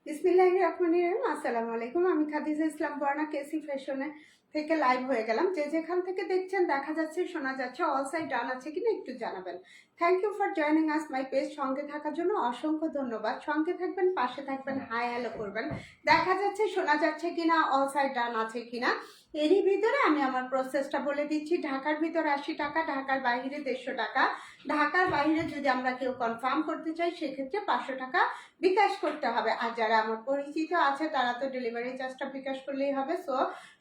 বিসমিল্লাহির রহমানির রহিম। আসসালামু আলাইকুম। আমি খাদিজা ইসলাম বর্ণা কেসি ফ্যাশনে থেকে লাইভ হয়ে গেলাম। যে যেখান থেকে দেখছেন, দেখা যাচ্ছে, শোনা যাচ্ছে, অল সাইড ডান আছে কিনা একটু জানাবেন। Thank you for joining us my page. সঙ্গে থাকার জন্য অসংখ্য ধন্যবাদ। সঙ্গে থাকবেন, পাশে থাকবেন, হাই হ্যালো করবেন। দেখা যাচ্ছে, শোনা যাচ্ছে কিনা, অল সাইড ডান আছে কিনা। এরই ভিতরে আমি আমার প্রসেসটা বলে দিচ্ছি। ঢাকার ভিতরে 80 টাকা, ঢাকার বাইরে 150 টাকা। ঢাকার বাইরে যদি আমরা কেউ কনফার্ম করতে চাই সেক্ষেত্রে 500 টাকা বিকাশ করতে হবে। আর যারা আমার পরিচিত আছে তারা তো ডেলিভারি চার্জটা বিকাশ করলেই হবে। সো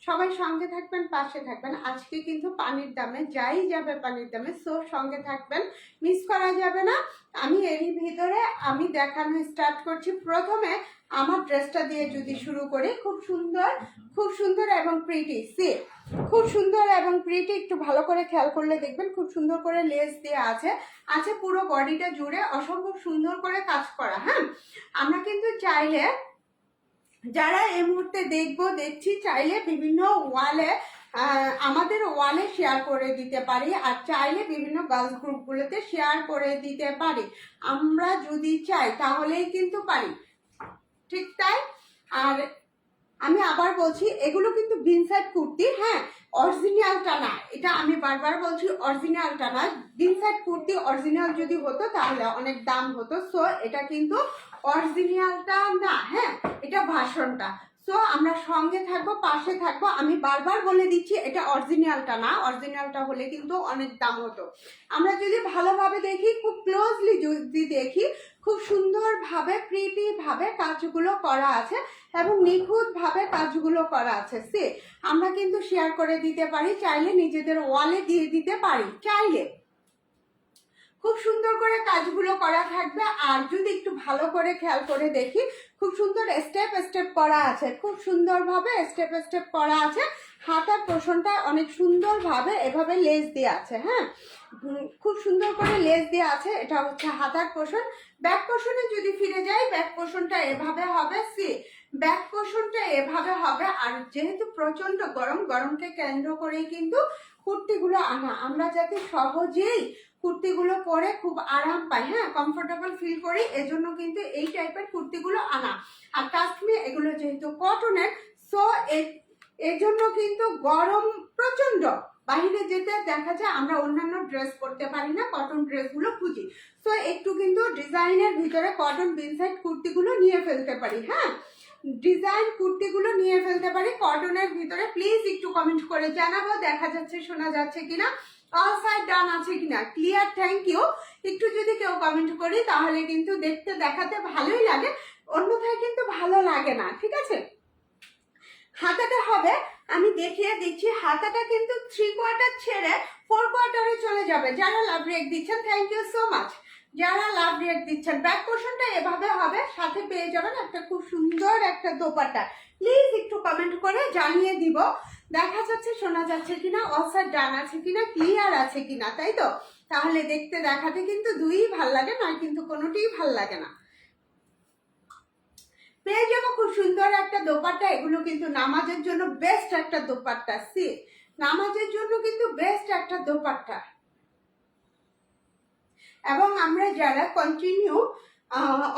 সবাই সঙ্গে থাকবেন, পাশে থাকবেন। আজকে কিন্তু পানির দামে যাই যাবে, পানির দামে। সো সঙ্গে থাকবেন, মিস করা যাবে না। আমি এরই ভিতরে আমি দেখানো স্টার্ট করছি। প্রথমে আমার ড্রেসটা দিয়ে যদি শুরু করি, খুব সুন্দর এবং প্রিটি। সি খুব সুন্দর এবং প্রিটি, একটু ভালো করে খেয়াল করলে দেখবেন খুব সুন্দর করে লেস দেওয়া আছে পুরো বডিটা জুড়ে, অসম্ভব সুন্দর করে কাজ করা। হ্যাঁ, আমরা কিন্তু চাইলে, যারা এই মুহূর্তে দেখছি, চাইলে বিভিন্ন ওয়ালে আমাদের ওয়ালে শেয়ার করে দিতে পারি, আর চাইলে বিভিন্ন গার্লস গ্রুপগুলোতে শেয়ার করে দিতে পারি। আমরা যদি চাই তাহলেই কিন্তু পারি, ঠিক তাই। আর আমি আবার বলছি, এগুলো কিন্তু বিনসাইড কুর্তি। হ্যাঁ, অরিজিনালটা না, এটা আমি বারবার বলছি, অরিজিনালটা না। বিনসাইড কুর্তি অরিজিনাল যদি হতো তাহলে অনেক দাম হতো। সো এটা কিন্তু অরিজিনালটা না। হ্যাঁ, এটা ভাষণটা। সো আমরা সঙ্গে থাকবো, পাশে থাকবো। আমি বারবার বলে দিচ্ছি, এটা অরিজিনালটা না। অরিজিনালটা হলে কিন্তু অনেক দাম হতো। আমরা যদি ভালোভাবে দেখি, খুব ক্লোজলি যদি দেখি, খুব সুন্দরভাবে প্রিটি ভাবে কাজগুলো করা আছে এবং নিখুঁত ভাবে কাজগুলো করা আছে। সে আমরা কিন্তু শেয়ার করে দিতে পারি, চাইলে নিজেদের ওয়ালে দিয়ে দিতে পারি, চাইলে। খুব সুন্দর করে কাজগুলো করা থাকবে। আর যদি একটু ভালো করে খেয়াল করে দেখি, খুব সুন্দর স্টেপ করা আছে, খুব সুন্দরভাবে স্টেপ করা আছে। হাতার পোষণটা অনেক সুন্দরভাবে এভাবে লেস দিয়ে আছে। হ্যাঁ, খুব সুন্দর করে লেস দিয়ে আছে। এটা হচ্ছে হাতার পোষণ। ব্যাক পোষণে যদি ফিরে যাই, ব্যাক পোষণটা এভাবে হবে। সি ব্যাক পোষণটা এভাবে হবে। আর যেহেতু প্রচন্ড গরমকে কেন্দ্র করেই কিন্তু কুর্তিগুলো আনা, আমরা যাতে সহজেই কুর্তিগুলো পরে খুব আরাম পাই, হ্যাঁ, কমফোর্টেবল ফিল করি, এজন্য কিন্তু এই টাইপের কুর্তিগুলো আনা। আর কাশ্মীর এগুলো যেহেতু কটনের, সো এর জন্য কিন্তু গরম প্রচন্ড, বাইরে যেতে দেখা যায় আমরা অন্যান্য ড্রেস পরতে পারি না, কটন ড্রেসগুলো খুঁজি। সো একটু কিন্তু ডিজাইনের ভিতরে কটন বিনসাইড কুর্তিগুলো নিয়ে ফেলতে পারি। হ্যাঁ, ডিজাইন কুর্তিগুলো নিয়ে ফেলতে পারি কটনের ভিতরে। প্লিজ একটু কমেন্ট করে জানাবো, দেখা যাচ্ছে, শোনা যাচ্ছে কিনা, অল সাইড ডান আছে কিনা, ক্লিয়ার। Thank you. একটু যদি কেউ কমেন্ট করি তাহলে কিন্তু দেখতে দেখাতে ভালোই লাগে, অন্যথায় কিন্তু ভালো লাগে না, ঠিক আছে। হাতাটা হবে, আমি দেখিয়ে দিচ্ছি, হাতাটা কিন্তু 3/4 ছেড়ে 4/4 চলে যাবে। যারা লাভ রেক দিচ্ছেন, থ্যাংক ইউ সো মাচ। যারা লাভ রেক দিচ্ছেন, ব্যাক পোর্শনটা এভাবে হবে, সাথে পেয়ে যাবেন একটা খুব সুন্দর একটা দোপাট্টা। প্লিজ একটু কমেন্ট করে জানিয়ে দিব দেখা যাচ্ছে, শোনা যাচ্ছে কিনা, অসার ডান আছে কিনা, ক্লিয়ার আছে কিনা, তাই তো। তাহলে দেখতে দেখাতে কিন্তু দুই ভাল লাগে, নয় কিন্তু কোনোটিই ভাল লাগে না। পেয়ে যাবো খুব সুন্দর একটা দোপাট্টা। এগুলো কিন্তু নামাজের জন্য বেস্ট একটা দোপাট্টা। সি নামাজের জন্য কিন্তু বেস্ট একটা দোপাট্টা। এবং আমরা যারা কন্টিনিউ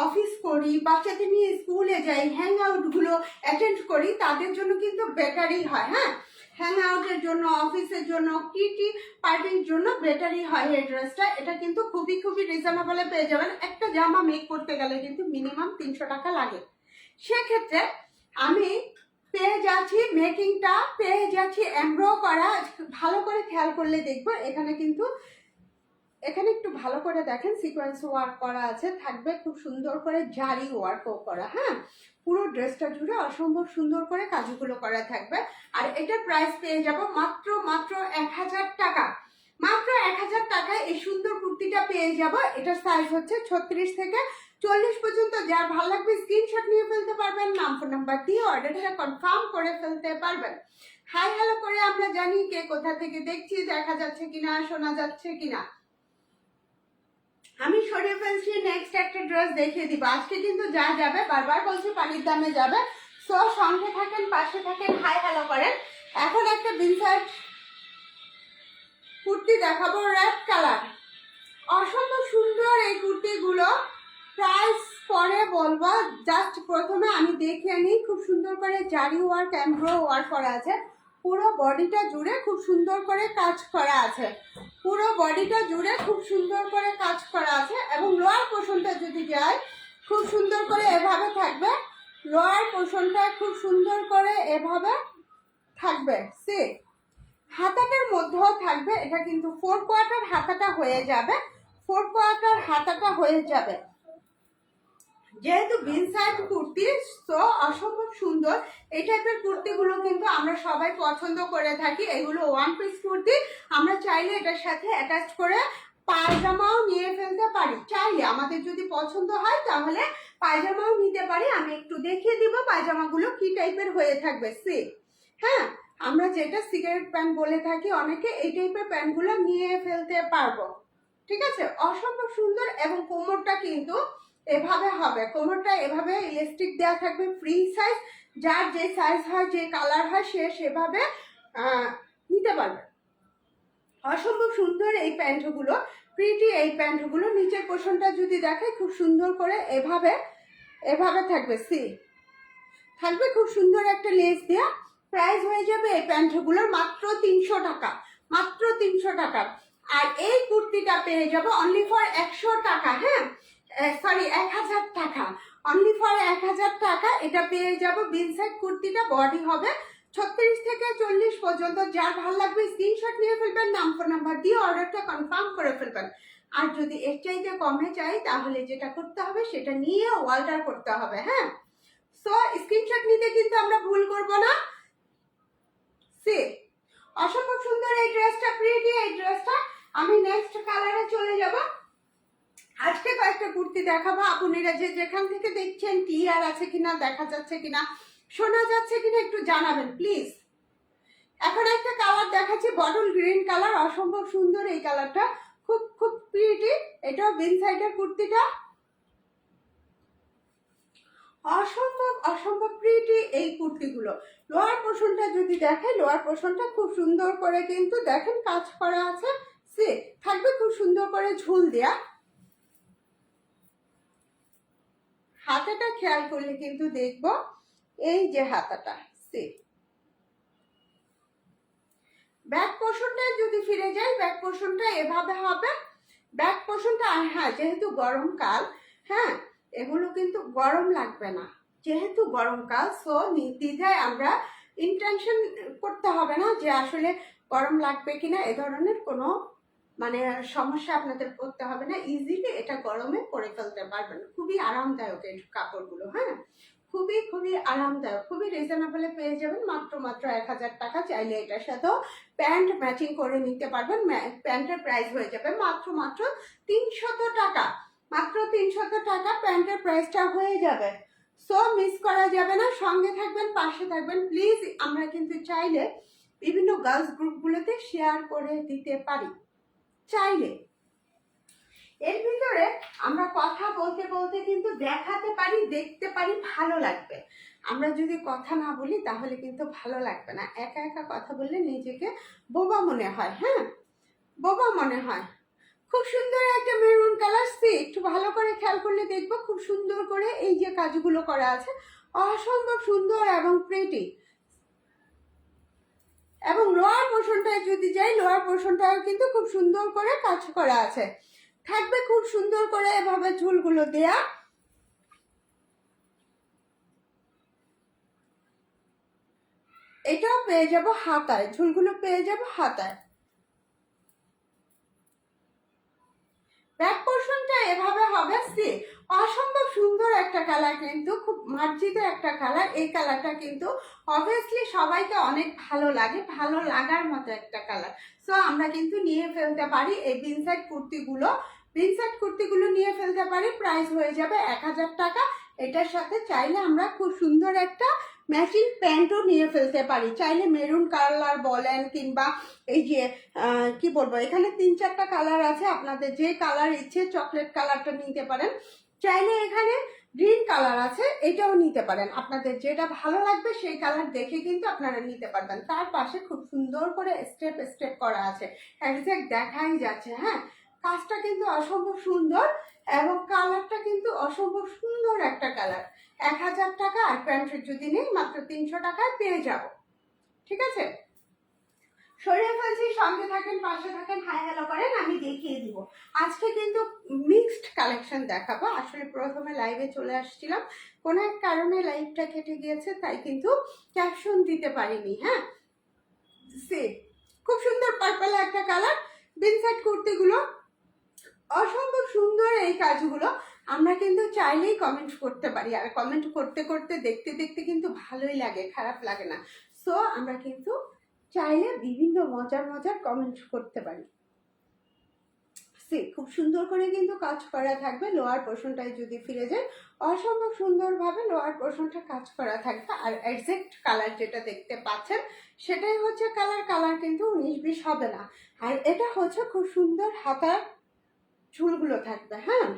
অফিস করি, বাচ্চাদের নিয়ে স্কুলে যাই, হ্যাং আউটগুলো অ্যাটেন্ড করি, তাদের জন্য কিন্তু বেটারই হয়। হ্যাঁ, হ্যাং আউটের জন্য, অফিসের জন্য, কিটি পার্টির জন্য বেটারই হয় এই ড্রেসটা। এটা কিন্তু খুবই রিজনেবলে পেয়ে যাবেন। একটা জামা মেক করতে গেলে কিন্তু মিনিমাম 300 টাকা লাগে। সেক্ষেত্রে আমি পেয়ে যাচ্ছি মেকিংটা, পেয়ে যাচ্ছি এমব্রো করা। ভালো করে খেয়াল করলে দেখবো এখানে কিন্তু, এখানে একটু ভালো করে দেখেন, সিকোয়েন্স ওয়ার্ক করা আছে, থাকবে খুব সুন্দর করে জারি ওয়ার্কও করা। হ্যাঁ, পুরো ড্রেসটা জুড়ে অসম্ভব সুন্দর করে কাজগুলো করা থাকবে। আর এটার প্রাইস পেয়ে যাব মাত্র 1000 টাকা। মাত্র 1000 টাকায় এই সুন্দর কুর্তিটা পেয়ে যাব। এটার সাইজ হচ্ছে 36 থেকে 40 পর্যন্ত। যার ভালো লাগবে স্ক্রিনশট নিয়ে ফেলতে পারবেন, নাম ফোন নাম্বার দিয়ে অর্ডারটা কনফার্ম করে ফেলতে পারবেন। হাই হ্যালো করে আমরা জানি কে কোথা থেকে দেখছি, দেখা যাচ্ছে কিনা, শোনা যাচ্ছে কিনা। আমি সরিয়ে ফেলছি, নেক্সট একটা ড্রেস দেখিয়ে দিব। আজকে কিন্তু যা যাবে, বারবার বলছি, পানির দামে যাবে। সো সঙ্গে থাকেন, পাশে থাকেন, হাই হ্যালো করেন। এখন একটা বিনসাইড কুর্তি দেখাবো, রেড কালার। অসম্ভব সুন্দর এই কুর্তিগুলো। প্রাইস পরে বলবো, জাস্ট প্রথমে আমি দেখিয়ে নিই। খুব সুন্দর করে জারি ওয়ার্ক, এমব্রো ওয়ার্ক করা আছে, পুরো বডিটা জুড়ে খুব সুন্দর করে কাজ করা আছে, পুরো বডিটা জুড়ে খুব সুন্দর করে কাজ করা আছে। এবং লোয়ার পোর্শনটা যদি যায়, খুব সুন্দর করে এভাবে থাকবে, লোয়ার পোর্শনটা খুব সুন্দর করে এভাবে থাকবে। সে হাতাটার মধ্যেও থাকবে, এটা কিন্তু 4 কোয়ার্টার হাতাটা হয়ে যাবে, 4 কোয়ার্টার হাতাটা হয়ে যাবে। যেহেতু বিন সাইড কুর্তি, তো অসম্ভব সুন্দর। এই টাইপের কুর্তিগুলো কিন্তু আমরা সবাই পছন্দ করে থাকি। এগুলো ওয়ান পিস কুর্তি, আমরা চাইলে এটার সাথে অ্যাটাচ করে পায়জামাও নিয়ে ফেলতে পারি। চাইলে আমাদের যদি পছন্দ হয় তাহলে পায়জামাও নিতে পারি। আমি একটু দেখিয়ে দিব পায়জামাগুলো কি টাইপের হয়ে থাকবে। সে হ্যাঁ, আমরা যেটা সিগারেট প্যান্ট বলে থাকি অনেকে, এই টাইপের প্যান্টগুলো নিয়ে ফেলতে পারবো। ঠিক আছে, অসম্ভব সুন্দর। এবং কোমরটা কিন্তু এভাবে হবে, কোমরটা এভাবে ইলাস্টিক দেওয়া থাকবে, ফ্রি সাইজ, যার যে সাইজ হয়, যে কালার হয়, সে সেভাবে নিতে পারবে। অসম্ভব সুন্দর এই প্যান্টগুলো, প্রিটি এই প্যান্টগুলো। নিচের পোর্শনটা যদি দেখে, খুব সুন্দর করে এভাবে এভাবে থাকবে। সি থাকবে খুব সুন্দর একটা লেস দেওয়া। প্রাইস হয়ে যাবে এই প্যান্টগুলোর মাত্র 300 টাকা, মাত্র 300 টাকা। আর এই কুর্তিটা পেয়ে যাবো অনলি ফর 100 টাকা। হ্যাঁ, সরি 1000 টাকা, অনলি ফর 1000 টাকা। এটা পেয়ে যাবো বিন সাইড কুর্তিটা। বডি হবে 36 থেকে 40 পর্যন্ত। যার ভালো লাগবে স্ক্রিনশট নিয়ে ফেলবেন, নাম ফোন নাম্বার দিয়ে অর্ডারটা কনফার্ম করে ফেলবেন। আর যদি এর চাইতে কমে চাই, তাহলে যেটা করতে হবে সেটা নিয়ে অর্ডার করতে হবে। হ্যাঁ, সো স্ক্রিনশট নিতে কিন্তু আমরা ভুল করব না। সে অসম্ভব সুন্দর এই ড্রেসটা, প্রিটি এই ড্রেসটা। আমি নেক্সট কালারে চলে যাব। আজকে কয়েকটা কুর্তি দেখাবো। আপনারা যে যেখান থেকে দেখছেন ক্লিয়ার আছে কিনা, দেখা যাচ্ছে কিনা, শোনা যাচ্ছে কিনা একটু জানাবেন প্লিজ। এখন একটা কালার দেখাচ্ছি, বটল গ্রিন কালার। অসম্ভব সুন্দর এই কালারটা, খুব খুব প্রিটি। এটাও বিন সাইডের কুর্তিটা, অসম্ভব অসম্ভব প্রিটি এই কুর্তিগুলো। লোয়ার পোর্শনটা যদি দেখেন, লোয়ার পোর্শনটা খুব সুন্দর করে কিন্তু দেখেন কাজ করা আছে। সে থাকবে খুব সুন্দর করে ঝুল দেয়া। হাতাটা খেয়াল করলে কিন্তু দেখবো, এই যে হাতাটা, সে ব্যাক পোর্শনটা যদি ফিরে যাই, ব্যাক পোর্শনটা এভাবে হবে। ব্যাক পোর্শনটা, হ্যাঁ যেহেতু গরমকাল, হ্যাঁ এগুলো কিন্তু গরম লাগবে না, যেহেতু গরমকাল। সো নির্দ্বিধায় আমরা ইন্টেনশন করতে হবে না যে আসলে গরম লাগবে কিনা, এ ধরনের কোনো মানে সমস্যা আপনাদের পড়তে হবে না। ইজিলি এটা গরমে পরে ফেলতে পারবেন। খুবই আরামদায়ক এই কাপড়গুলো। হ্যাঁ, খুবই খুবই আরামদায়ক, খুবই রিজনেবলে পেয়ে যাবেন, মাত্র 1000 টাকা। চাইলে এটার সাথেও প্যান্ট ম্যাচিং করে নিতে পারবেন। প্যান্টের প্রাইস হয়ে যাবে মাত্র 300 টাকা, মাত্র 300 টাকা প্যান্টের প্রাইসটা হয়ে যাবে। সো মিস করা যাবে না, সঙ্গে থাকবেন, পাশে থাকবেন প্লিজ। আমরা কিন্তু চাইলে বিভিন্ন গার্লস গ্রুপগুলোতে শেয়ার করে দিতে পারি, চাইলে। এর ভিতরে আমরা কথা বলতে বলতে কিন্তু দেখাতে পারি, দেখতে পারি, ভালো লাগবে। আমরা যদি কথা না বলি তাহলে কিন্তু ভালো লাগবে না। একা একা কথা বললে নিজেকে বোবা মনে হয়। হ্যাঁ, বোবা মনে হয়। খুব সুন্দর একটা মেরুন কালার। সি একটু ভালো করে খেয়াল করলে দেখবো, খুব সুন্দর করে এই যে কাজগুলো করা আছে, অসম্ভব সুন্দর এবং প্রিটি। এবং লোয়ার পোর্শনটায় যদি যাই, লোয়ার পোর্শনটাও কিন্তু খুব সুন্দর করে কাজ করা আছে, থাকবে খুব সুন্দর করে এভাবে ঝুলগুলো দেয়া। এটাও পেয়ে যাব হাতায়, ঝুলগুলো পেয়ে যাব হাতায়। ব্যাক পোর্শনটা এভাবে হবে। সি অসম্ভব সুন্দর একটা কালার, কিন্তু খুব মার্জিত একটা কালার। এই কালারটা কিন্তু অবভিয়াসলি সবাইকে অনেক ভালো লাগে, ভালো লাগার মতো একটা কালার। সো আমরা কিন্তু নিয়ে ফেলতে পারি এই বিন সাইড কুর্তিগুলো, বিন সাইড কুর্তিগুলো নিয়ে ফেলতে পারি। প্রাইস হয়ে যাবে 1000 টাকা। এটার সাথে চাইলে আমরা খুব সুন্দর একটা ম্যাচিং প্যান্টও নিয়ে ফেলতে পারি। চাইলে মেরুন কালার বলেন, কিংবা এই যে কি বলবো, এখানে 3-4টা কালার আছে, আপনাদের যে কালার ইচ্ছে, চকলেট কালারটা নিতে পারেন। চাইলে এখানে গ্রিন কালার আছে, এটাও নিতে পারেন। আপনাদের যেটা ভালো লাগবে সেই কালার দেখে কিন্তু আপনারা নিতে পারবেন। তার পাশে খুব সুন্দর করে স্টেপ স্টেপ করা আছে, একজ্যাক্ট দেখাই যাচ্ছে। হ্যাঁ, কাজটা কিন্তু অসম্ভব সুন্দর এবং কালারটা কিন্তু অসম্ভব সুন্দর একটা কালার। 1000 টাকা আর প্যান্ট যদি নেই মাত্র 300 টাকায় পেয়ে যাব। ঠিক আছে, সরিয়ে ফেলছি, সঙ্গে থাকেন, পাশে থাকেন, হাই হ্যালো করেন, আমি দেখিয়ে দিব। আজকে কিন্তু মিক্সড কালেকশন দেখাবো। আসলে প্রথমে লাইভে চলে আসছিলাম, কোনো এক কারণে লাইভটা কেটে গিয়েছে, তাই কিন্তু ক্যাপশন দিতে পারিনি। হ্যাঁ, সে খুব সুন্দর পার্পল একটা কালার। বিনসাইড কুর্তিগুলো অসম্ভব সুন্দর। এই কাজগুলো আমরা কিন্তু চাইলেই কমেন্ট করতে পারি, আর কমেন্ট করতে করতে দেখতে দেখতে কিন্তু ভালোই লাগে, খারাপ লাগে না। সো আমরা কিন্তু চাইলে বিভিন্ন মজার মজার কমেন্ট করতে পারি। খুব সুন্দর করে কিন্তু কাজ করা থাকবে। লোয়ার পোর্শনটায় যদি ফিরে যায়, অসম্ভব সুন্দরভাবে লোয়ার পোর্শনটা কাজ করা থাকবে। আর এক্সাক্ট কালার যেটা দেখতে পাচ্ছেন সেটাই হচ্ছে কালার। কালার কিন্তু 19-20 হবে না। আর এটা হচ্ছে খুব সুন্দর হাতার চুলগুলো থাকবে। হ্যাঁ,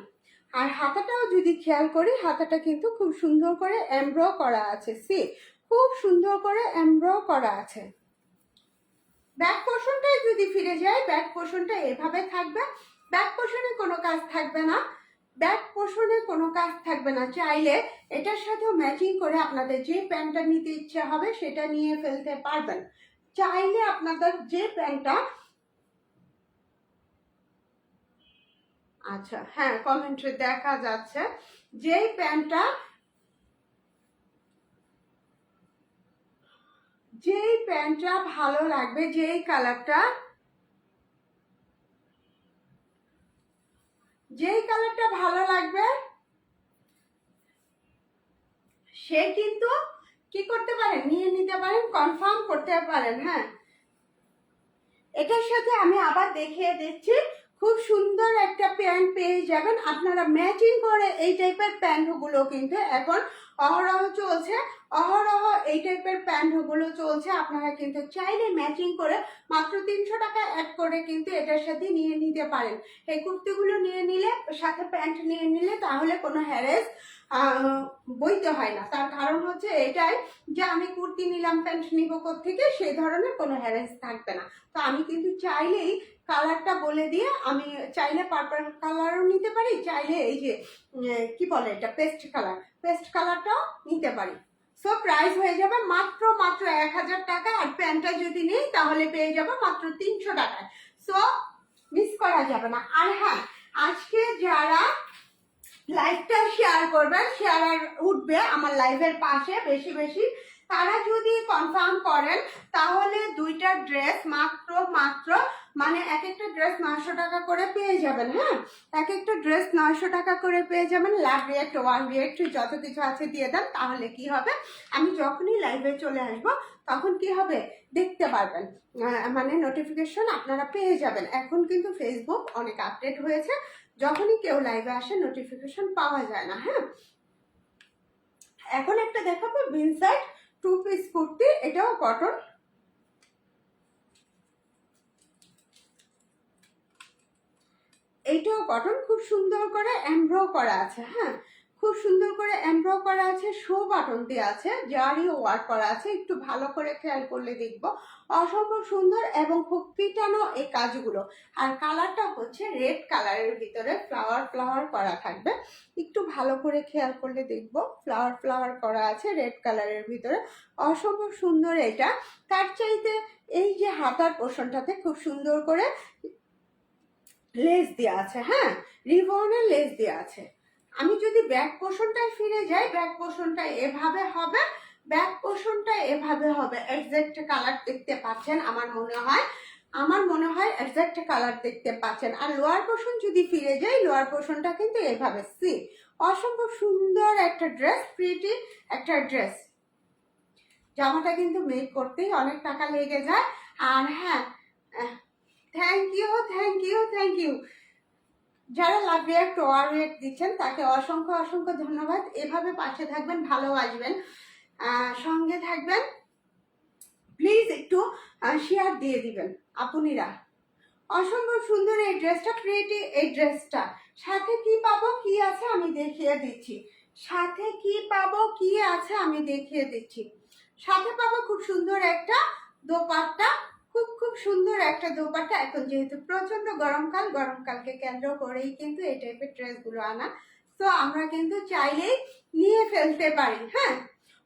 আর হাতাটাও যদি খেয়াল করি, হাতাটা কিন্তু খুব সুন্দর করে এমব্রো করা আছে। খুব সুন্দর করে এমব্রো করা আছে। ব্যাক পোর্শনটায় যদি ফিরে যায়, ব্যাক পোর্শনটা এভাবে থাকবে। ব্যাক পোর্শনে কোনো কাজ থাকবে না, ব্যাক পোর্শনে কোনো কাজ থাকবে না। চাইলে এটার সাথেও ম্যাচিং করে আপনাদের যে প্যান্টটা নিতে ইচ্ছে হবে সেটা নিয়ে ফেলতে পারবেন। চাইলে আপনাদের যে প্যান্টটা, আচ্ছা হ্যাঁ কমেন্টে দেখা যাচ্ছে, যেই প্যান্টটা ভালো লাগবে, যেই কালারটা ভালো লাগবে সে কিন্তু কি করতে পারেন, নিয়ে নিতে পারেন, কনফার্ম করতে পারেন। হ্যাঁ, এটার সাথে আমি আবার দেখিয়ে দিচ্ছি, খুব সুন্দর একটা প্যান্ট পেয়ে যাবেন আপনারা ম্যাচিং করে। এই টাইপের প্যান্টগুলো কিন্তু এখন অহরহ চলছে, অহরহ এই টাইপের প্যান্টগুলো চলছে। আপনারা কিন্তু চাইলে ম্যাচিং করে মাত্র 300 টাকা অ্যাড করে কিন্তু এটার সাথে নিয়ে নিতে পারেন। এই কুর্তিগুলো নিয়ে নিলে, সাথে প্যান্ট নিয়ে নিলে, তাহলে কোনো হ্যারেস বইতে হয় না। তার কারণ হচ্ছে এটাই যে আমি কুর্তি নিলাম, প্যান্ট নিব কোত্থেকে, সেই ধরনের কোনো হ্যারেস থাকবে না। তো আমি কিন্তু চাইলেই কালারটা বলে দিয়ে, আমি চাইলে পার্পল কালারও নিতে পারি, চাইলে এই যে কি বলে এটা পেস্ট কালারটাও নিতে পারি। সো প্রাইস হয়ে যাবে মাত্র 1000 টাকা। আর প্যান্টটা যদি নেই তাহলে পেয়ে যাবে মাত্র 300 টাকায়। সো মিস করা যাবে না। আর হ্যাঁ, আজকে যারা লাইভটা শেয়ার করবেন, শেয়ার উঠবে আমার লাইভের পাশে বেশি বেশি, তারা যদি কনফার্ম করেন তাহলে দুইটা ড্রেস মাত্র মানে এক একটা ড্রেস 900 টাকা করে পেয়ে যাবেন। হ্যাঁ, এক একটা ড্রেস 900 টাকা করে পেয়ে যাবেন। লাভ রিয়েক্ট, ওয়ান রিয়েক্ট যত কিছু আছে দিয়ে দেন। তাহলে কি হবে, আমি যখনই লাইভে চলে আসব তখন কি হবে দেখতে পারবেন, মানে নোটিফিকেশন আপনারা পেয়ে যাবেন। এখন কিন্তু ফেসবুক অনেক আপডেট হয়েছে, যখনই কেউ লাইভে আসে নোটিফিকেশন পাওয়া যায় না। হ্যাঁ, এখন একটা দেখাবো বিনসাইড 2 পিস কুর্তি, এটাও কটন। এইটাও কটন, খুব সুন্দর করে এমব্রো করা আছে। হ্যাঁ, খুব সুন্দর করে এমব্রো করা আছে, শো বাটন দেওয়া আছে, জারি ওয়ার্ক করা আছে। একটু ভালো করে খেয়াল করলে দেখব অসম্ভব সুন্দর এবং খুব পিটানো এই কাজগুলো। আর কালারটা হচ্ছে রেড কালারের ভিতরে ফ্লাওয়ার করা থাকবে। একটু ভালো করে খেয়াল করলে দেখব ফ্লাওয়ার করা আছে রেড কালারের ভিতরে, অসম্ভব সুন্দর এটা। তার চাইতে এই যে হাতার পোর্শনটাতে খুব সুন্দর করে লেস দেওয়া আছে। হ্যাঁ, রিবনের লেস দেওয়া আছে। আমি যদি ব্যাক পোর্শনটায় ফিরে যাই, ব্যাক পোর্শনটা এভাবে হবে, ব্যাক পোর্শনটা এভাবে হবে। এক্সাক্ট কালার দেখতে পাচ্ছেন আমার মনে হয় এক্সাক্ট কালার দেখতে পাচ্ছেন। আর লোয়ার পোর্শন যদি ফিরে যাই, লোয়ার পোর্শনটা কিন্তু এভাবে। অসম্ভব সুন্দর একটা ড্রেস, প্রিটি একটা ড্রেস। জামাটা কিন্তু মেক করতেই অনেক টাকা লেগে যায়। আর হ্যাঁ, থ্যাংক ইউ যারা লাভ রিয়েক্ট ওয়ার রিয়েক্ট দিচ্ছেন তাকে অসংখ্য ধন্যবাদ। এভাবে পাশে থাকবেন, ভালোবাসবেন, সঙ্গে থাকবেন। প্লিজ একটু শেয়ার দিয়ে দিবেন আপুনিরা। অসম্ভব সুন্দর এই ড্রেসটা, প্রিটি এই ড্রেসটা। সাথে কি পাবো, কি আছে আমি দেখিয়ে দিচ্ছি। সাথে কি পাবো, কি আছে আমি দেখিয়ে দিচ্ছি। সাথে পাবো খুব সুন্দর একটা দোপাট্টা, খুব খুব সুন্দর একটা দোপাট্টা। এখন যেহেতু প্রচন্ড গরমকাল, গরমকালকে কেন্দ্র করেই কিন্তু এই টাইপের ড্রেসগুলো আনা। তো আমরা কিন্তু চাইলেই নিয়ে ফেলতে পারি। হ্যাঁ,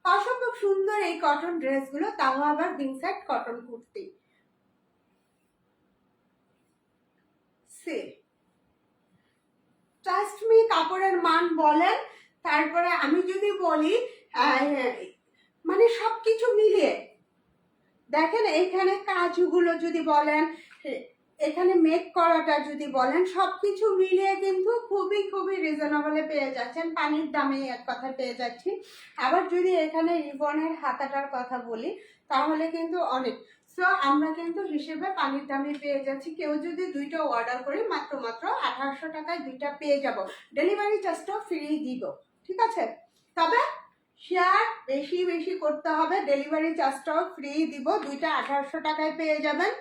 অসম্ভব সুন্দর এই কটন ড্রেসগুলো, তাও আবার বিনসাইড কটন কুর্তি। সে ট্রাস্ট মি, কাপড়ের মান বলেন, তারপরে আমি যদি বলি মানে সবকিছু মিলিয়ে দেখেন, এইখানে কাজগুলো যদি বলেন, এখানে মেক করাটা যদি বলেন, সবকিছু মিলিয়ে কিন্তু খুবই খুবই রিজনেবলে পেয়ে যাচ্ছেন, পানির দামে এক কথা পেয়ে যাচ্ছি। আবার যদি এখানে রিবনের হাতাটার কথা বলি তাহলে কিন্তু অনেক। সো আমরা কিন্তু হিসেবে পানির দামে পেয়ে যাচ্ছি। কেউ যদি দুইটা অর্ডার করি মাত্র 1800 টাকায় দুইটা পেয়ে যাব, ডেলিভারি চার্জটাও ফ্রি দিব। ঠিক আছে, তবে শেয়ার বেশি বেশি করতে হবে, ডেলিভারি চার্জটাও ফ্রি দিব, দুইটা 1800 টাকায় পেয়ে যাবেন।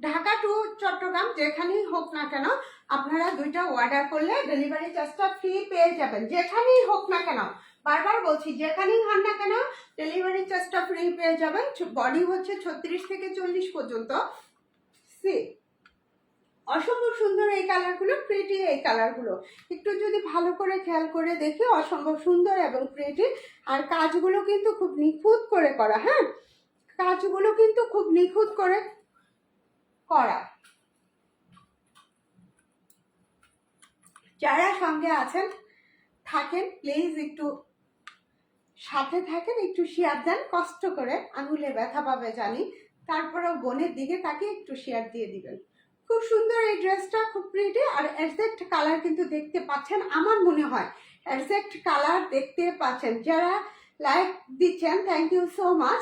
ঢাকা টু চট্টগ্রাম যেখানেই হোক না কেন আপনারা দুইটা অর্ডার করলে ডেলিভারি চার্জটা ফ্রি পেয়ে যাবেন, যেখানেই হোক না কেন। বারবার বলছি, যেখানেই হন না কেন ডেলিভারি চার্জটা ফ্রি পেয়ে যাবেন। বডি হচ্ছে 36 থেকে 40 পর্যন্ত। সি অসম্ভব সুন্দর এই কালারগুলো, প্রিটি এই কালারগুলো একটু যদি ভালো করে খেয়াল করে দেখি, অসম্ভব সুন্দর এবং প্রিটি। আর কাজগুলো কিন্তু খুব নিখুঁত করে করা। হ্যাঁ, কাজগুলো কিন্তু খুব নিখুঁত করে করা। যারা সঙ্গে আছেন থাকেন, প্লিজ একটু সাথে থাকেন, একটু শেয়ার দেন, কষ্ট করে, আঙুলে ব্যথা পাবে জানি, তারপরেও বোনের দিকে তাকে একটু শেয়ার দিয়ে দিবেন। খুব সুন্দর এই ড্রেসটা, খুব প্রিটি। আর এক্সাক্ট কালার কিন্তু দেখতে পাচ্ছেন, আমার মনে হয় এক্সাক্ট কালার দেখতে পাচ্ছেন। যারা লাইক দিচ্ছেন, থ্যাংক ইউ সো মাচ।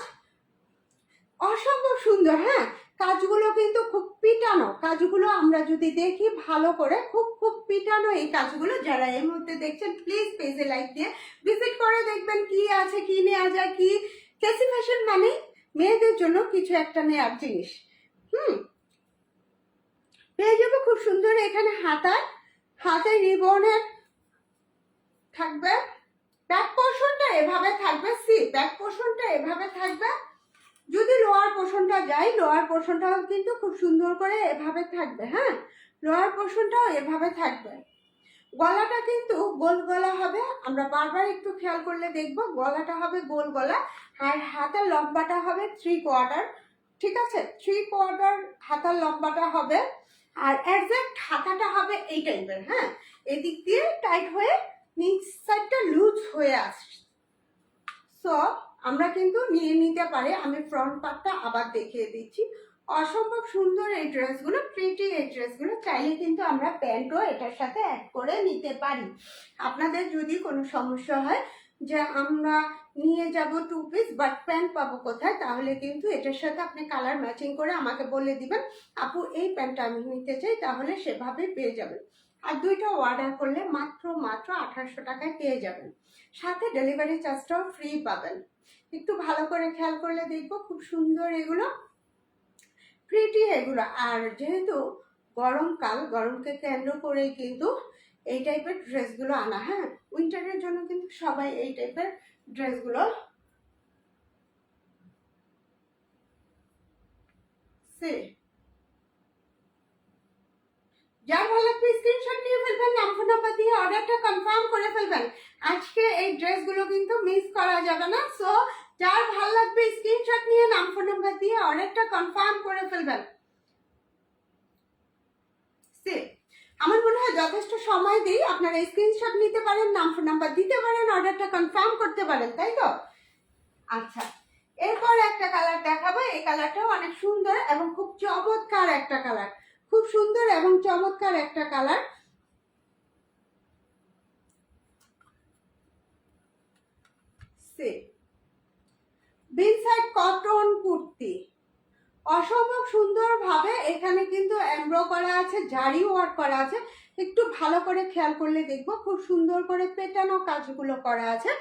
অসম্ভব সুন্দর। হ্যাঁ, কাজগুলো কিন্তু খুব পিটানো, কাজগুলো আমরা যদি দেখি ভালো করে, খুব খুব পিটানো এই কাজগুলো। যারা এই মুহূর্তে দেখছেন প্লিজ পেজে লাইক দিয়ে ভিজিট করে দেখবেন কি আছে, কি নেওয়া যায়। কি কেসি ফ্যাশন মানে মেয়েদের জন্য কিছু একটা নেওয়ার জিনিস। পেয়ে যাবে খুব সুন্দর। এখানে হাতে রিবনের থাকবে, ব্যাক পোর্শনটা এভাবে থাকবে। সি ব্যাক পোর্শনটা এভাবে থাকবে। যদি লোয়ার পোর্শনটা যাই, লোয়ার পোর্শনটাও কিন্তু খুব সুন্দর করে এভাবে থাকবে। হ্যাঁ, লোয়ার পোর্শনটাও এভাবে থাকবে। গলাটা কিন্তু গোল গলা হবে, আমরা বারবার একটু খেয়াল করলে দেখবো গলাটা হবে গোল গলা। আর হাতের লম্বাটা হবে 3/4। ঠিক আছে, 3/4 হাতার লম্বাটা হবে। আর একজ্যাক্ট হাতাটা হবে এই টাইপের। হ্যাঁ, এদিক দিয়ে টাইট হয়ে নিচ সাইডটা লুজ হয়ে আসছে। সো আমরা কিন্তু নিয়ে নিতে পারি। আমি ফ্রন্ট পার্টটা আবার দেখিয়ে দিচ্ছি। অসম্ভব সুন্দর এই ড্রেসগুলো, প্রিটি এই ড্রেসগুলো। চাইলে কিন্তু আমরা প্যান্টও এটার সাথে অ্যাড করে নিতে পারি। আপনাদের যদি কোনো সমস্যা হয় যে আমরা নিয়ে যাব 2 পিস বাট প্যান্ট পাবো কোথায়, তাহলে কিন্তু এটার সাথে আপনি কালার ম্যাচিং করে আমাকে বলে দিবেন, আপু এই প্যান্টটা আমি নিতে চাই, তাহলে সেভাবে পেয়ে যাবেন। আর দুইটা অর্ডার করলে মাত্র 1800 টাকায় পেয়ে যাবেন, সাথে ডেলিভারি চার্জটাও ফ্রি পাবেন। একটু ভালো করে খেয়াল করলে দেখবো খুব সুন্দর এগুলো, প্রিটি এগুলো। আর যেহেতু গরমকাল, গরমকে কেন্দ্র করেই কিন্তু এই টাইপের ড্রেসগুলো আনা। হ্যাঁ, উইন্টারের জন্য কিন্তু সবাই এই টাইপের ড্রেসগুলো সে যার ভালো লাগবে স্ক্রিনশট নিয়ে ফেলবেন, নাম ফোন নাম্বার দিয়ে অর্ডারটা কনফার্ম করে ফেলবেন। আজকে এই ড্রেসগুলো কিন্তু মিস করা যাবে না। সো যার ভালো লাগবে স্ক্রিনশট নিয়ে নাম ফোন নাম্বার দিয়ে অর্ডারটা কনফার্ম করে ফেলবেন। আমার মনে হয় যথেষ্ট সময় দিই, আপনারা স্ক্রিনশট নিতে পারেন, নাম ফোন নাম্বার দিতে পারেন, অর্ডারটা কনফার্ম করতে পারেন, তাই তো? আচ্ছা, এরপর একটা কালার দেখাবো। এই কালারটাও অনেক সুন্দর এবং খুব চমৎকার একটা কালার, খুব সুন্দর এবং চমৎকার একটা কালার। বিনসাইড কটন কুর্তি, অসম্ভব সুন্দর ভাবে এখানে কিন্তু এমব্রো করা আছে, জারি ওয়ার্ক করা আছে। একটু ভালো করে খেয়াল করলে দেখবো খুব সুন্দর করে পেটানো কাজগুলো করা আছে।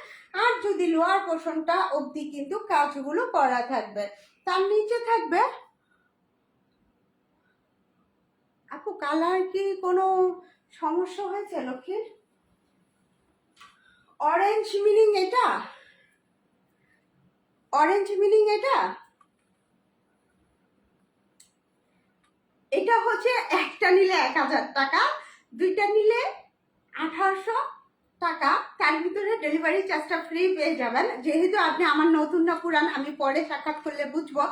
আর যদি লোয়ার পোর্শনটা অবধি কিন্তু কাজগুলো করা থাকবে, তার নিচে থাকবে। আপু কালার কি কোনো সমস্যা হয়েছে লক্ষ্মীর? অরেঞ্জ মিনিং এটা, অরেঞ্জ মিনিং এটা। এটা হচ্ছে একটা নিলে 1000 টাকা, দুইটা নিলে 1800 টাকা। তার ভিতরে ডেলিভারি চার্জটা ফ্রি পেয়ে যাবেন। যেহেতু আপনি আমার নতুন না পুরান আমি পরে সাক্ষাৎ করলে বুঝবো।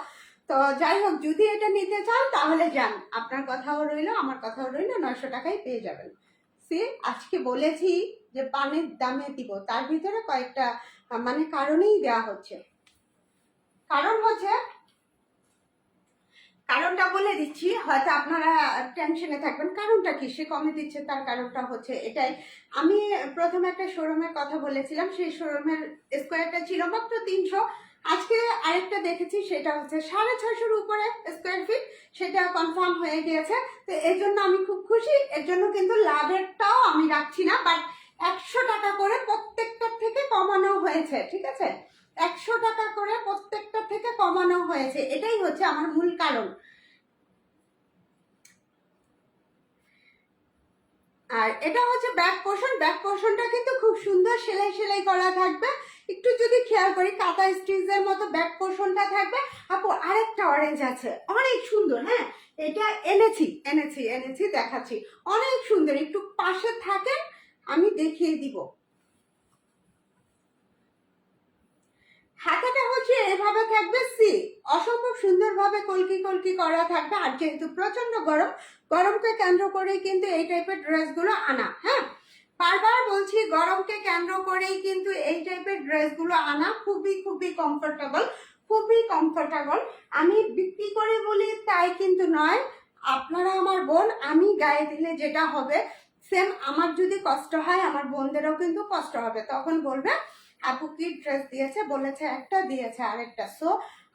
তো যাই হোক, যদি এটা নিতে চান তাহলে যান, আপনার কথাও রইলো আমার কথাও রইলো, 900 টাকায় পেয়ে যাবেন। সে আজকে বলেছি যে পানের দামে দিব, তার ভিতরে কয়েকটা মানে কারণেই দেওয়া হচ্ছে। কারণ হচ্ছে, কারণটা বলে দিচ্ছি, হয়তো আপনারা টেনশনে থাকবেন কারণটা কি, সে কমে দিচ্ছে তার কারণটা হচ্ছে এটাই। আমি প্রথমে একটা শোরুমের কথা বলেছিলাম, সেই শোরুমের স্কোয়ারটা ছিল মাত্র 300, আজকে আরেকটা দেখেছি সেটা হচ্ছে 650-র উপরে স্কোয়ার ফিট, সেটা কনফার্ম হয়ে গিয়েছে। তো এর জন্য আমি খুব খুশি। এর জন্য কিন্তু লাভেরটাও আমি রাখছি না, বাট 100 টাকা করে প্রত্যেকটার থেকে কমানো হয়েছে, ঠিক আছে? 100 টাকা করে প্রত্যেকটা থেকে কমানো হয়েছে, এটাই হচ্ছে আমার মূল কারণ। আর এটা হচ্ছে ব্যাক পোর্শন, ব্যাক পোর্শনটা কিন্তু খুব সুন্দর সেলাই সেলাই করা থাকবে। একটু যদি খেয়াল করি কাঁথা স্টিচের মতো ব্যাক পোর্শনটা থাকবে। আপু আরেকটা অরেঞ্জ আছে, অনেক সুন্দর। হ্যাঁ, এটা এনেছি এনেছি এনেছি দেখাচ্ছি, অনেক সুন্দর। একটু পাশে থাকেন, আমি দেখিয়ে দিব। হাতাটা হচ্ছে এভাবে থাকবে সি, অসম্ভব সুন্দরভাবে কলকি কলকি করা থাকবে। আর যেহেতু প্রচন্ড গরম, গরমকে কেন্দ্র করেই কিন্তু এই টাইপের ড্রেসগুলো আনা। হ্যাঁ, বারবার বলছি, গরমকে কেন্দ্র করেই কিন্তু এই টাইপের ড্রেসগুলো আনা। খুবই খুবই কমফোর্টেবল, খুবই কমফোর্টেবল। আমি বিক্রি করে বলি তাই কিন্তু নয়, আপনারা আমার বোন, আমি গায়ে দিলে যেটা হবে সেম, আমার যদি কষ্ট হয় আমার বোনদেরও কিন্তু কষ্ট হবে। তখন বলবে আপু কি ড্রেস দিয়েছে, বলেছে একটা, দিয়েছে আরেকটা। সো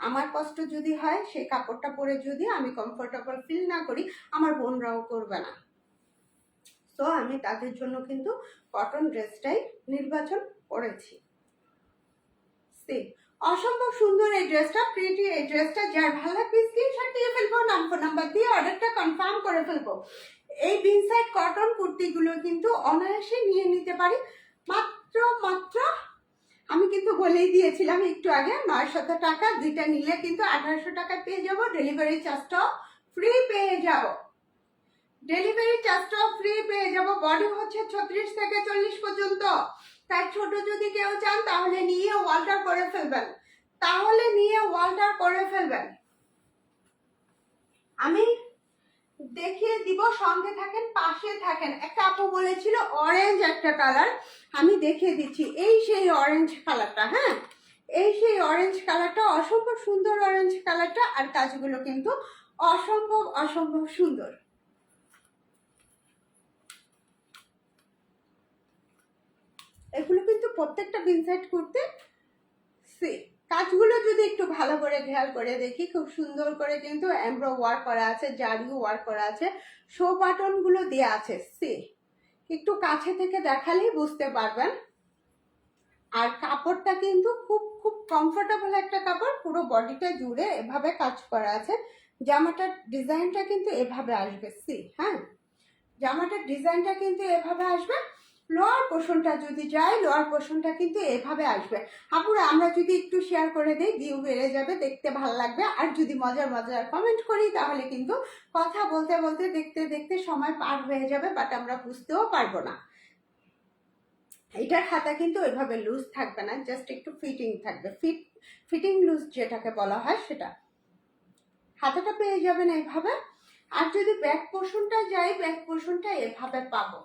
আমার কষ্ট যদি হয়, সেই কাপড়টা পরে যদি আমি কমফোর্টেবল ফিল না করি, আমার বোনরাও করবে না। তো আমি তাদের জন্য কিন্তু কটন ড্রেসটাই নির্বাচন করেছি। অসম্ভব সুন্দর এই ড্রেসটা, প্রিটি এই ড্রেসটা। যার ভালো লাগবে স্ক্রিনশট দিয়ে ফেলবো, নাম্বার দিয়ে অর্ডারটা কনফার্ম করে ফেলবো। এই বিন সাইড কটন কুর্তিগুলো কিন্তু অনায়াসে নিয়ে নিতে পারি মাত্র মাত্র, আমি কিন্তু বলেই দিয়েছিলাম একটু আগে, 900 টাকা। দুইটা নিলে কিন্তু 1800 টাকা পেয়ে যাব, ডেলিভারি চার্জটাও ফ্রি পেয়ে যাব, ডেলিভারি চার্জটাও ফ্রি পেয়ে যাব। বডি হচ্ছে 36 থেকে 40 পর্যন্ত। তার ছোট যদি কেউ চান তাহলে নিয়ে ওয়াল্টার করে ফেলবেন, তাহলে নিয়ে ওয়াল্টার করে ফেলবেন। আমি দেখিয়ে দিব, সঙ্গে থাকেন, পাশে থাকেন। একটা আপু বলেছিল অরেঞ্জ একটা কালার, আমি দেখিয়ে দিচ্ছি। এই সেই অরেঞ্জ কালারটা। হ্যাঁ, এই সেই অরেঞ্জ কালারটা, অসম্ভব সুন্দর অরেঞ্জ কালারটা। আর কাজগুলো কিন্তু অসম্ভব অসম্ভব সুন্দর। এগুলো কিন্তু প্রত্যেকটা বিনসাইড করতে কাজগুলো যদি একটু ভালো করে খেয়াল করে দেখি, খুব সুন্দর করে কিন্তু এমব্রো ওয়ার্ক করা আছে, জারিও ওয়ার্ক করা আছে, শো বাটন গুলো দেওয়া আছে। একটু কাছে থেকে দেখালেই বুঝতে পারবেন। আর কাপড়টা কিন্তু খুব খুব কমফোর্টেবল একটা কাপড়, পুরো বডিটা জুড়ে এভাবে কাজ করা আছে। জামাটার ডিজাইনটা কিন্তু এভাবে আসবে। হ্যাঁ, জামাটার ডিজাইনটা কিন্তু এভাবে আসবে। লোয়ার পোর্শনটা যদি যায়, লোয়ার পোর্শনটা কিন্তু এভাবে আসবে। আপুরা আমরা যদি একটু শেয়ার করে দিই, ভিউ বেড়ে যাবে, দেখতে ভালো লাগবে। আর যদি মজার মজার কমেন্ট করি তাহলে কিন্তু কথা বলতে বলতে দেখতে দেখতে সময় পার হয়ে যাবে, বাট আমরা বুঝতেও পারবো না। এটার হাতা কিন্তু এভাবে লুজ থাকবে না, জাস্ট একটু ফিটিং থাকবে, ফিটিং লুজ যেটাকে বলা হয় সেটা। হাতাটা পেয়ে যাবেন এইভাবে। আর যদি ব্যাক পোর্শনটা যাই, ব্যাক পোর্শনটা এভাবে পাবো।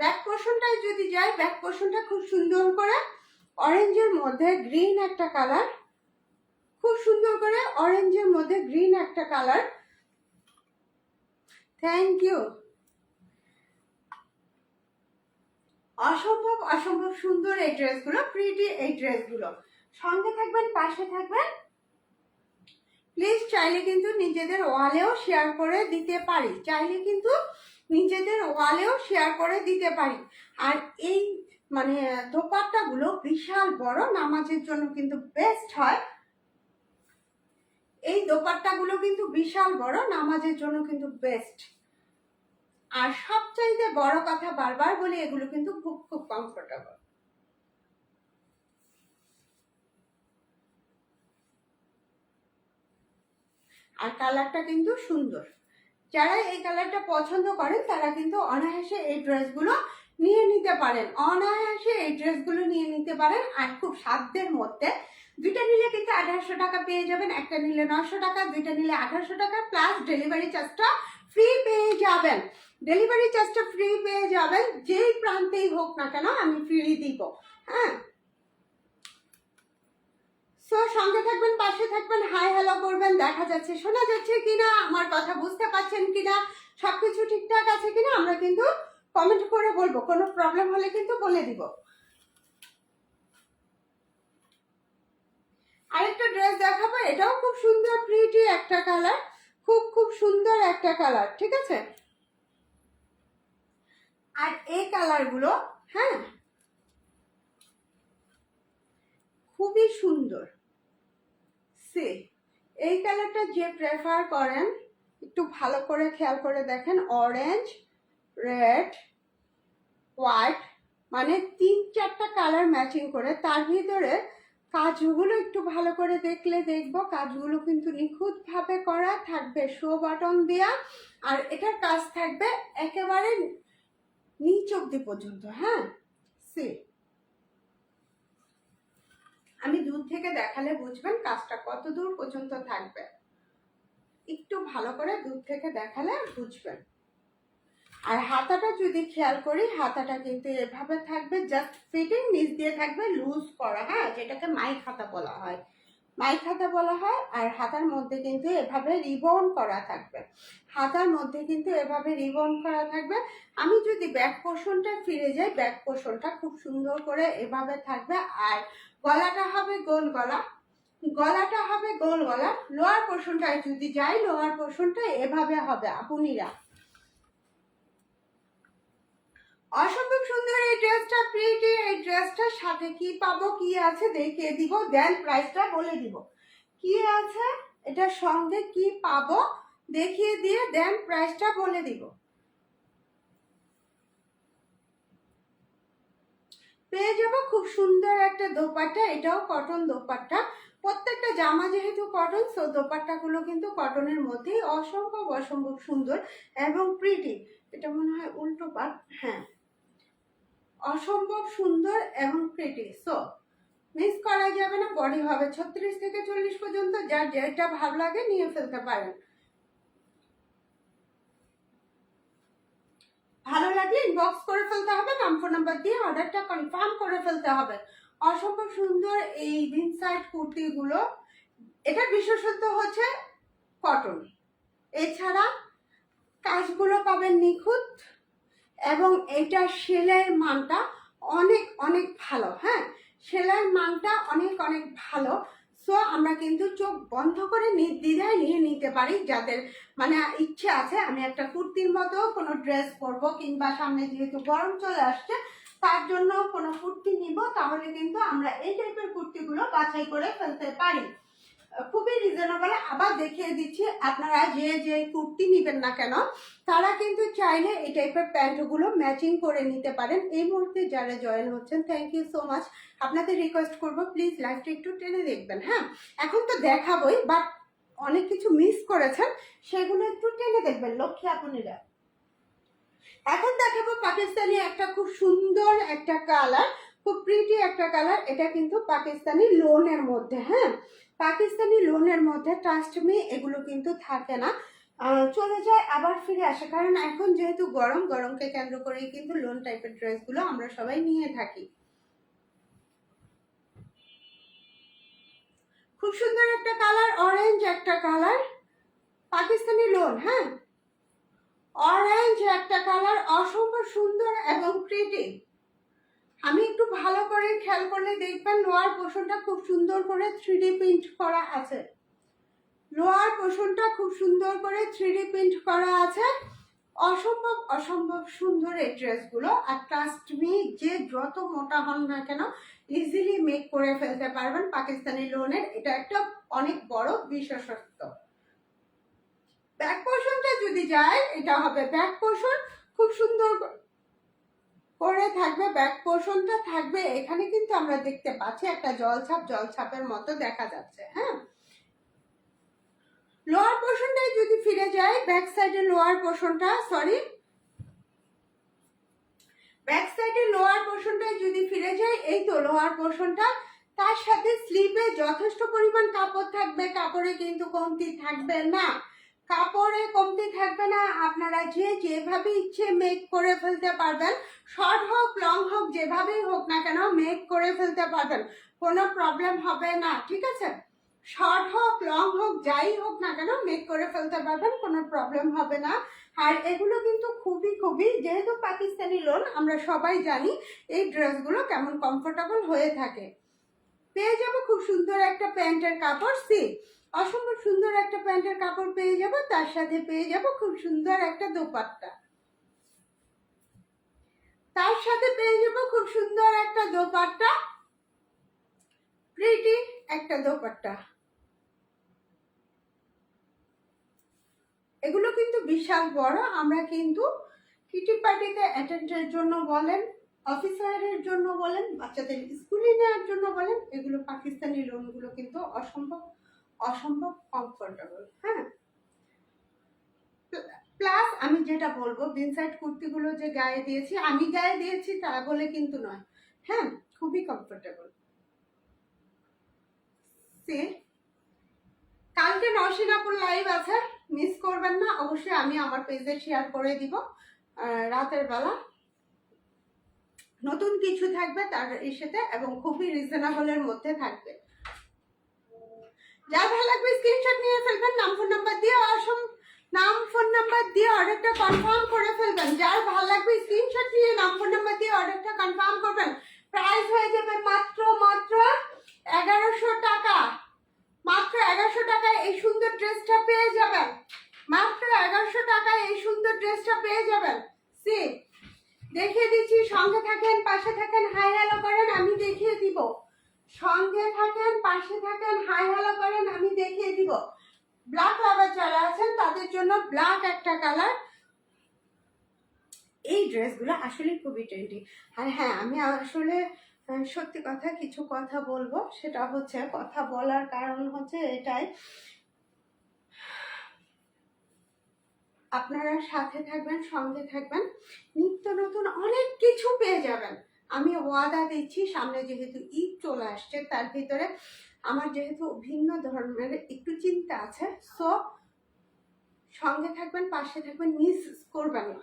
ব্যাক পোর্শনটায় যদি যাই, ব্যাক পোর্শনটা খুব সুন্দর করে অরেঞ্জের মধ্যে গ্রিন একটা কালার, খুব সুন্দর করে অরেঞ্জের মধ্যে গ্রিন একটা কালার। Thank you. অসম্ভব অসম্ভব সুন্দর এই ড্রেসগুলো, প্রিটি এই ড্রেসগুলো। সঙ্গে থাকবেন, পাশে থাকবেন। প্লিজ চাইলে কিন্তু নিজেদের ওয়ালেও শেয়ার করে দিতে পারি, চাইলে কিন্তু নিজেদের ওয়ালেও শেয়ার করে দিতে পারি। আর এই মানে দোপাট্টাগুলো বিশাল বড়, নামাজের জন্য কিন্তু বেস্ট হয়। এই দোপাট্টাগুলো কিন্তু বিশাল বড়, নামাজের জন্য কিন্তু বেস্ট। আর সবচাইতে বড় কথা বারবার বলি, এগুলো কিন্তু খুব খুব কমফোর্টেবল। আর কালারটা কিন্তু সুন্দর। যারা এই কালারটা পছন্দ করেন তারা কিন্তু অনায়াসে এই ড্রেসগুলো নিয়ে নিতে পারেন, অনায়াসে এই ড্রেসগুলো নিয়ে নিতে পারেন। আর খুব সাধ্যের মধ্যে, দুইটা নিলে কিন্তু 1800 টাকা পেয়ে যাবেন, একটা নিলে 900 টাকা, দুইটা নিলে 1800 টাকা, প্লাস ডেলিভারি চার্জটা ফ্রি পেয়ে যাবেন। ডেলিভারি চার্জটা ফ্রি পেয়ে যাবেন, যেই প্রান্তেই হোক না কেন আমি ফ্রি দিব। হ্যাঁ, সো সঙ্গে থাকবেন, পাশে থাকবেন, হাই হ্যালো করবেন, দেখা যাচ্ছে শোনা যাচ্ছে কিনা, আমার কথা বুঝতে পারছেন কিনা, সবকিছু ঠিকঠাক আছে কিনা আমরা কিন্তু কমেন্ট করে বলবো, কোনো প্রবলেম হলে কিন্তু বলে দিব। আরেকটা ড্রেস দেখাবো, এটাও খুব সুন্দর প্রিটি একটা কালার, খুব সুন্দর একটা কালার, ঠিক আছে। আর এই কালারগুলো হ্যাঁ খুবই সুন্দর। সে এই কালারটা যে প্রেফার করেন একটু ভালো করে খেয়াল করে দেখেন, অরেঞ্জ, রেড, হোয়াইট, মানে 3-4টা কালার ম্যাচিং করে, তার ভিতরে কাজগুলো একটু ভালো করে দেখলে দেখবো কাজগুলো কিন্তু নিখুঁত ভাবে করা থাকবে, শো বাটন দেয়া। আর এটার কাজ থাকবে একেবারে নিচ অব্দি পর্যন্ত। হ্যাঁ, সে আমি দূর থেকে দেখালে বুঝবেন কাজটা কত দূর পর্যন্ত থাকবে, একটু ভালো করে দূর থেকে দেখালে বুঝবেন। আর হাতাটা যদি খেয়াল করি, হাতাটা কিন্তু এভাবে থাকবে, জাস্ট ফিটিং, নিচ দিয়ে থাকবে লুজ করা, হ্যাঁ, যেটাকে মাইক হাতা বলা হয়, মাইক হাতা বলা হয়। আর হাতার মধ্যে কিন্তু এভাবে রিবন করা থাকবে, হাতার মধ্যে কিন্তু এভাবে রিবন করা থাকবে। আমি যদি ব্যাক পোর্শনটা ফিরে যাই, ব্যাক পোর্শনটা খুব সুন্দর করে এভাবে থাকবে। আর গলাটা হবে গোল গলা, গলাটা হবে গোল গলা। লোয়ার পোর্শনটায় যদি যাই, লোয়ার পোর্শনটা এভাবে হবে আপুনিরা। অসম্ভব সুন্দর এই ড্রেসটা, প্রিটি। এই ড্রেসটার সাথে কি পাবো, কি আছে দেখিয়ে দিব, দেন প্রাইসটা বলে দিব। কি আছে এটার সঙ্গে, কি পাবো দেখিয়ে দিয়ে দেন প্রাইসটা বলে দিব। পেয়ে যাবো খুব সুন্দর একটা দোপাট্টা, এটাও কটন দোপাট্টা। প্রত্যেকটা জামা যেহেতু কটন, সো দোপাট্টাগুলো কিন্তু কটনের মধ্যেই অসম্ভব সুন্দর এবং প্রিটি। এটা মনে হয় উল্টো পাট, হ্যাঁ, অসম্ভব সুন্দর এবং প্রিটি। সো মিস করা যাবে না। বডি হবে 36 থেকে 40 পর্যন্ত, যার যেটা ভালো লাগে নিয়ে ফেলতে পারেন। ভালো লাগলে ইনবক্স করে ফেলতে হবে, নাম ফোন নাম্বার দিয়ে অর্ডারটা কনফার্ম করে ফেলতে হবে। অসম্ভব সুন্দর এই ইনসাইড কুর্তিগুলো, এটা বিশেষত্ব হচ্ছে কটন, এছাড়া কাজগুলো পাবেন নিখুঁত এবং এটা সেলাইয়ের মানটা অনেক ভালো। হ্যাঁ, সেলাইয়ের মানটা অনেক ভালো। সো আমরা কিন্তু চোখ বন্ধ করে নির্দ্বিধায় নিয়ে নিতে পারি, যাদের মানে ইচ্ছে আছে আমি একটা কুর্তির মতো কোনো ড্রেস পরবো, কিংবা সামনে যেহেতু গরম চলে আসছে তার জন্য কোনো কুর্তি নিব, তাহলে কিন্তু আমরা এই টাইপের কুর্তিগুলো বাছাই করে ফেলতে পারি। খুবই রিজনেবল। আবার দেখিয়ে দিচ্ছি, আপনারা যে কুর্তি নিবেন না কেন তারা কিন্তু চাইলে এই টাইপের প্যান্টগুলো ম্যাচিং করে নিতে পারেন। এই মুহূর্তে যারা জয়েন হচ্ছেন, থ্যাংক ইউ সো মাচ। আপনাদের রিকোয়েস্ট করবো প্লিজ লাইভটা একটু টেনে দেখবেন। হ্যাঁ, এখন তো দেখাবোই, বাট অনেক কিছু মিস করেছেন, সেগুলো একটু টেনে দেখবেন লক্ষ্মী আপুনিরা। এখন দেখাবো পাকিস্তানি একটা খুব সুন্দর একটা কালার, খুব প্রিটি একটা কালার। এটা কিন্তু পাকিস্তানি লোনের মধ্যে, হ্যাঁ, পাকিস্তানি লোনের মধ্যে। ট্রাস্ট মি, এগুলো কিন্তু থাকে না, চলে যায় আবার ফিরে আসে, কারণ এখন যেহেতু গরমকে কেন্দ্র করেই কিন্তু লোন টাইপের ড্রেসগুলো আমরা সবাই নিয়ে থাকি। খুব সুন্দর একটা কালার, অরেঞ্জ একটা কালার, পাকিস্তানি লোন, হ্যাঁ, অরেঞ্জ একটা কালার, অসম্ভব সুন্দর এবং প্রিটি। আমি একটু ভালো করে খেয়াল করলে দেখবেন লোয়ার পোর্শনটা খুব সুন্দর করে 3D প্রিন্ট করা আছে, লোয়ার পোর্শনটা খুব সুন্দর করে 3D প্রিন্ট করা আছে। অসম্ভব সুন্দর এই ড্রেসগুলো। আর ট্রাস্ট মি, যে যত মোটা হন না কেন ইজিলি মেক করে ফেলতে পারবেন পাকিস্তানি লোনের, এটা একটা অনেক বড় বিশেষত্ব। ব্যাক পোর্শনটা যদি যায়, এটা হবে ব্যাক পোর্শন, খুব সুন্দর করে থাকবে ব্যাক পোর্শনটা থাকবে। এখানে কিন্তু আমরা দেখতে পাচ্ছি একটা জলছাপের মতো দেখা যাচ্ছে। হ্যাঁ, লোয়ার যদি ফিরে যাই, ব্যাক সাইডের লোয়ার পোর্শনটা, সরি, ব্যাক সাইডের লোয়ার পোর্শনটায় যদি ফিরে যাই, এই তো লোয়ার পোর্শনটা, তার সাথে স্লিপে যথেষ্ট পরিমাণ কাপড় থাকবে, কাপড়ে কিন্তু কমতি থাকবে না, কাপড়ে কমতি থাকবে না। আপনারা যেভাবে ইচ্ছে মেক করে ফেলতে পারবেন, শর্ট হোক লং হোক যেভাবেই হোক না কেন মেক করে ফেলতে পারবেন, কোনো প্রবলেম হবে না, ঠিক আছে? শর্ট হোক লং হোক যাই হোক না কেন মেক করে ফেলতে পারবেন, কোনো প্রবলেম হবে না। আর এগুলো কিন্তু খুবই যেহেতু পাকিস্তানি লোন আমরা সবাই জানি এই ড্রেসগুলো কেমন কমফোর্টেবল হয়ে থাকে। পেয়ে যাবো খুব সুন্দর একটা প্যান্টের কাপড়, অসম্ভব সুন্দর একটা প্যান্টের কাপড় পেয়ে যাব, তার সাথে পেয়ে যাব খুব সুন্দর একটা দোপাট্টা, তার সাথে পেয়ে যাব খুব সুন্দর একটা দোপাট্টা, প্রিটি একটা দোপাট্টা। এগুলো কিন্তু বিশাল বড়, আমরা কিন্তু কিটি পার্টিতে অ্যাটেন্ডের জন্য বলেন, অফিসারের জন্য বলেন, বাচ্চাদের স্কুলে নেওয়ার জন্য বলেন, এগুলো পাকিস্তানি লোনগুলো কিন্তু অসম্ভব কমফোর্টেবল। হ্যাঁ, প্লাস আমি যেটা বলবো, বিনসাইড কুর্তিগুলো যে গায়ে দিয়েছি, আমি গায়ে দিয়েছি তা বলে কিন্তু নয়, হ্যাঁ, খুবই কমফোর্টেবল। কালকে নওশিনাপুর লাইভ আছে, মিস করবেন না, অবশ্যই আমি আমার পেজে শেয়ার করে দিব। রাতের বেলা নতুন কিছু থাকবে তার সাথে, এবং খুবই রিজনেবলের মধ্যে থাকবে। যার ভালো লাগবে স্ক্রিনশট নিয়ে ফেলবেন, নাম ফোন নাম্বার দিয়ে অর্ডারটা কনফার্ম করে ফেলবেন। যার ভালো লাগবে স্ক্রিনশট নিয়ে নাম ফোন নাম্বার দিয়ে অর্ডারটা কনফার্ম করবেন। প্রাইস হয়ে যাবে মাত্র 1100 টাকা, মাত্র 1100 টাকায় এই সুন্দর ড্রেসটা পেয়ে যাবেন, মাত্র 1100 টাকায় এই সুন্দর ড্রেসটা পেয়ে যাবেন। দেখিয়ে দিচ্ছি, সঙ্গে থাকেন, পাশে থাকেন, হাই হ্যালো করেন, আমি দেখিয়ে দিব। সঙ্গে থাকেন, পাশে থাকেন, হাই হ্যালো করেন, আমি দেখিয়ে দিব। ব্ল্যাক লাভার যারা আছেন তাদের জন্য ব্ল্যাক একটা কালার। এই ড্রেসগুলো আসলে খুবই ট্রেন্ডি। আর হ্যাঁ, আমি আসলে সত্যি কথা কিছু কথা বলবো, সেটা হচ্ছে, কথা বলার কারণ হচ্ছে এটাই, আপনারা সাথে থাকবেন, সঙ্গে থাকবেন, নিত্য নতুন অনেক কিছু পেয়ে যাবেন। আমি ওয়াদা দিচ্ছি, সামনে যেহেতু ঈদ চলে আসছে, তার ভিতরে আমার যেহেতু ভিন্ন ধরনের একটু চিন্তা আছে, সো সঙ্গে থাকবেন, পাশে থাকবেন, মিস করবেন না।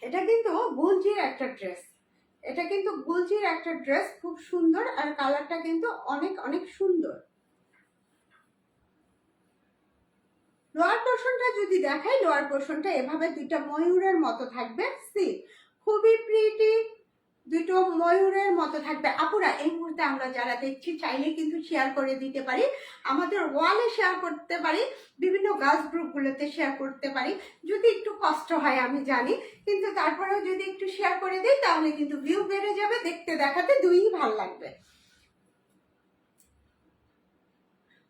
এটা কিন্তু গুলজির একটা ড্রেস, এটা কিন্তু গুলজির একটা ড্রেস, খুব সুন্দর, আর কালারটা কিন্তু অনেক সুন্দর। লোয়ার পোর্শনটা যদি দেখাই, লোয়ার পোর্শনটা এভাবে দুইটা ময়ূরের মতো থাকবে, খুবই প্রিটি, দুটো ময়ূরের মতো থাকবে। আপুরা এই মুহূর্তে আমরা যারা দেখছি চাইলে কিন্তু শেয়ার করে দিতে পারি, আমাদের ওয়ালে শেয়ার করতে পারি, বিভিন্ন গার্লস গ্রুপগুলোতে শেয়ার করতে পারি, যদি একটু কষ্ট হয় আমি জানি, কিন্তু তারপরেও যদি একটু শেয়ার করে দিই তাহলে কিন্তু ভিউ বেড়ে যাবে, দেখতে দেখাতে দুই ভালো লাগবে।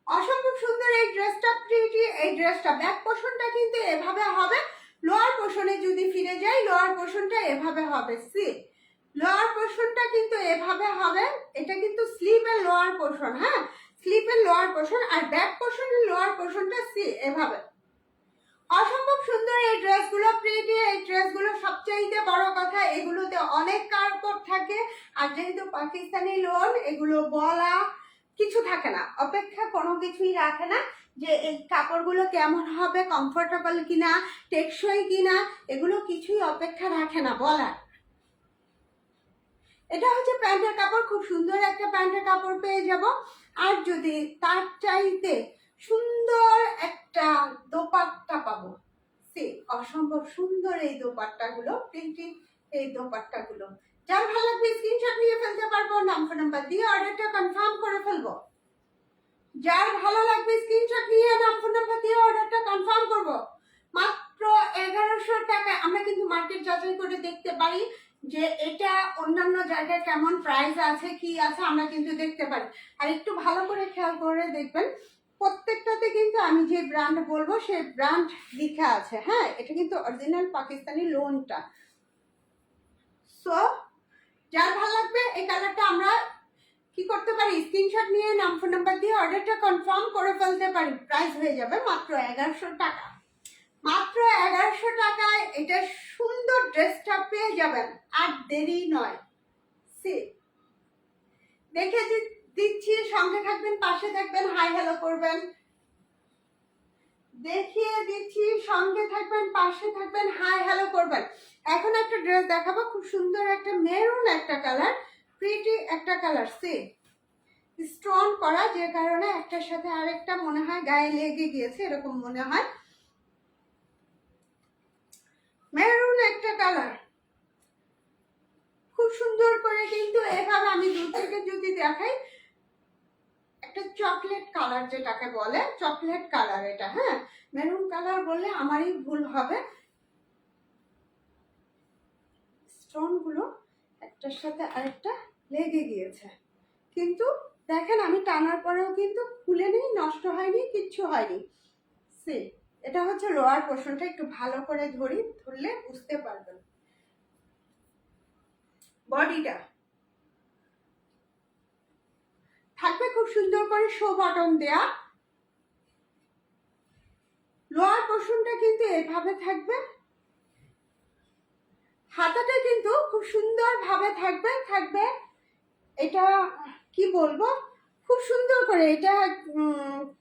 অসম্ভব সুন্দর এই ড্রেসটা, প্রিটি এই ড্রেসটা। ব্যাক পোর্শনটা কিন্তু এভাবে হবে, লোয়ার পোর্শনে যদি ফিরে যাই, লোয়ার পোর্শনটা এভাবে হবে, লোয়ার পোর্শনটা কিন্তু এভাবে হবে, এটা কিন্তু স্লিভের লোয়ার পোর্শন, হ্যাঁ, স্লিভের লোয়ার পোর্শন, আর ব্যাক পোর্শনের লোয়ার পোর্শনটা এভাবে। অসম্ভব সুন্দর এই ড্রেসগুলো, প্রিটি এই ড্রেসগুলো। সবচাইতে বড় কথা, এগুলোতে অনেক কাপড় থাকে, আর যেহেতু পাকিস্তানি লোন, এগুলো বলা কিছু থাকে না, অপেক্ষা কোনো কিছুই রাখে না যে এই কাপড়গুলো কেমন হবে, কমফোর্টেবল কিনা, টেকসই কিনা, এগুলো কিছুই অপেক্ষা রাখে না বলার। এটা হচ্ছে প্যান্টের কাপড়, খুব সুন্দর একটা প্যান্টের কাপড় পেয়ে যাব। আর যদি তার চাইতে সুন্দর একটা দোপাট্টা পাবো, অসম্ভব সুন্দর এই দোপাট্টাগুলো, প্রিন্টিং এই দোপাট্টাগুলো। যার ভালো লাগবে স্ক্রিনশট নিয়ে ফেলতে পারবো, নাম ফোন নাম্বার দিয়ে অর্ডারটা কনফার্ম করে ফেলবো। যার ভালো লাগবে স্ক্রিনশট নিয়ে নাম ফোন নাম্বার দিয়ে অর্ডারটা কনফার্ম করব। মাত্র 1100 টাকায়। আমরা কিন্তু মার্কেট যাচাই করে দেখতে পারি যে এটা অন্যান্য জায়গায় কেমন প্রাইস আছে, কি আছে, আমরা কিন্তু দেখতে পারি। আর একটু ভালো করে খেয়াল করে দেখবেন, প্রত্যেকটাতে কিন্তু আমি যে ব্র্যান্ড বলবো সেই ব্র্যান্ড লেখা আছে, হ্যাঁ, এটা কিন্তু অরিজিনাল পাকিস্তানি লোনটা। সো যার ভালো লাগবে, এই কালারটা আমরা কি করতে পারি, স্ক্রিনশট নিয়ে নাম ফোন নাম্বার দিয়ে অর্ডারটা কনফার্ম করে ফেলতে পারি। প্রাইস হয়ে যাবে মাত্র 1100 টাকা। মাত্র 1100 টাকায় এটা সুন্দর ড্রেসটা পেয়ে যাবেন। আর দেরি নয়, দেখে দিচ্ছি, সঙ্গে থাকবেন, পাশে থাকবেন, হাই হ্যালো করবেন। দেখিয়ে দিচ্ছি, সঙ্গে থাকবেন, পাশে থাকবেন, হাই হ্যালো করবেন। এখন একটা ড্রেস দেখাবো, খুব সুন্দর একটা মেরুন একটা কালার, প্রিটি একটা কালার, স্টোন করা, যে কারণে একটার সাথে আরেকটা মনে হয় গায়ে লেগে গিয়েছে, এরকম মনে হয়। মেরুন একটা কালার, খুব সুন্দর করে কিন্তু এভাবে আমি দূর থেকে যদি দেখাই, একটা চকলেট কালার, যেটাকে বলে চকলেট কালার এটা, হ্যাঁ মেরুন কালার বললে আমারই ভুল হবে। স্টোন গুলো একটার সাথে আরেকটা লেগে গিয়েছে, কিন্তু দেখেন আমি টানার পরেও কিন্তু খুলে নেই, নষ্ট হয়নি, কিচ্ছু হয়নি। এটা হচ্ছে লোয়ার পোর্শনটা, একটু ভালো করে ধরলে বুঝতে পারবেন। বডিটা থাকবে খুব সুন্দর করে শো বাটন দেয়া। লোয়ার পোর্শনটা কিন্তু এভাবে থাকবে, হাতাটা কিন্তু খুব সুন্দর ভাবে থাকবে। এটা কি বলবো, খুব সুন্দর করে, এটা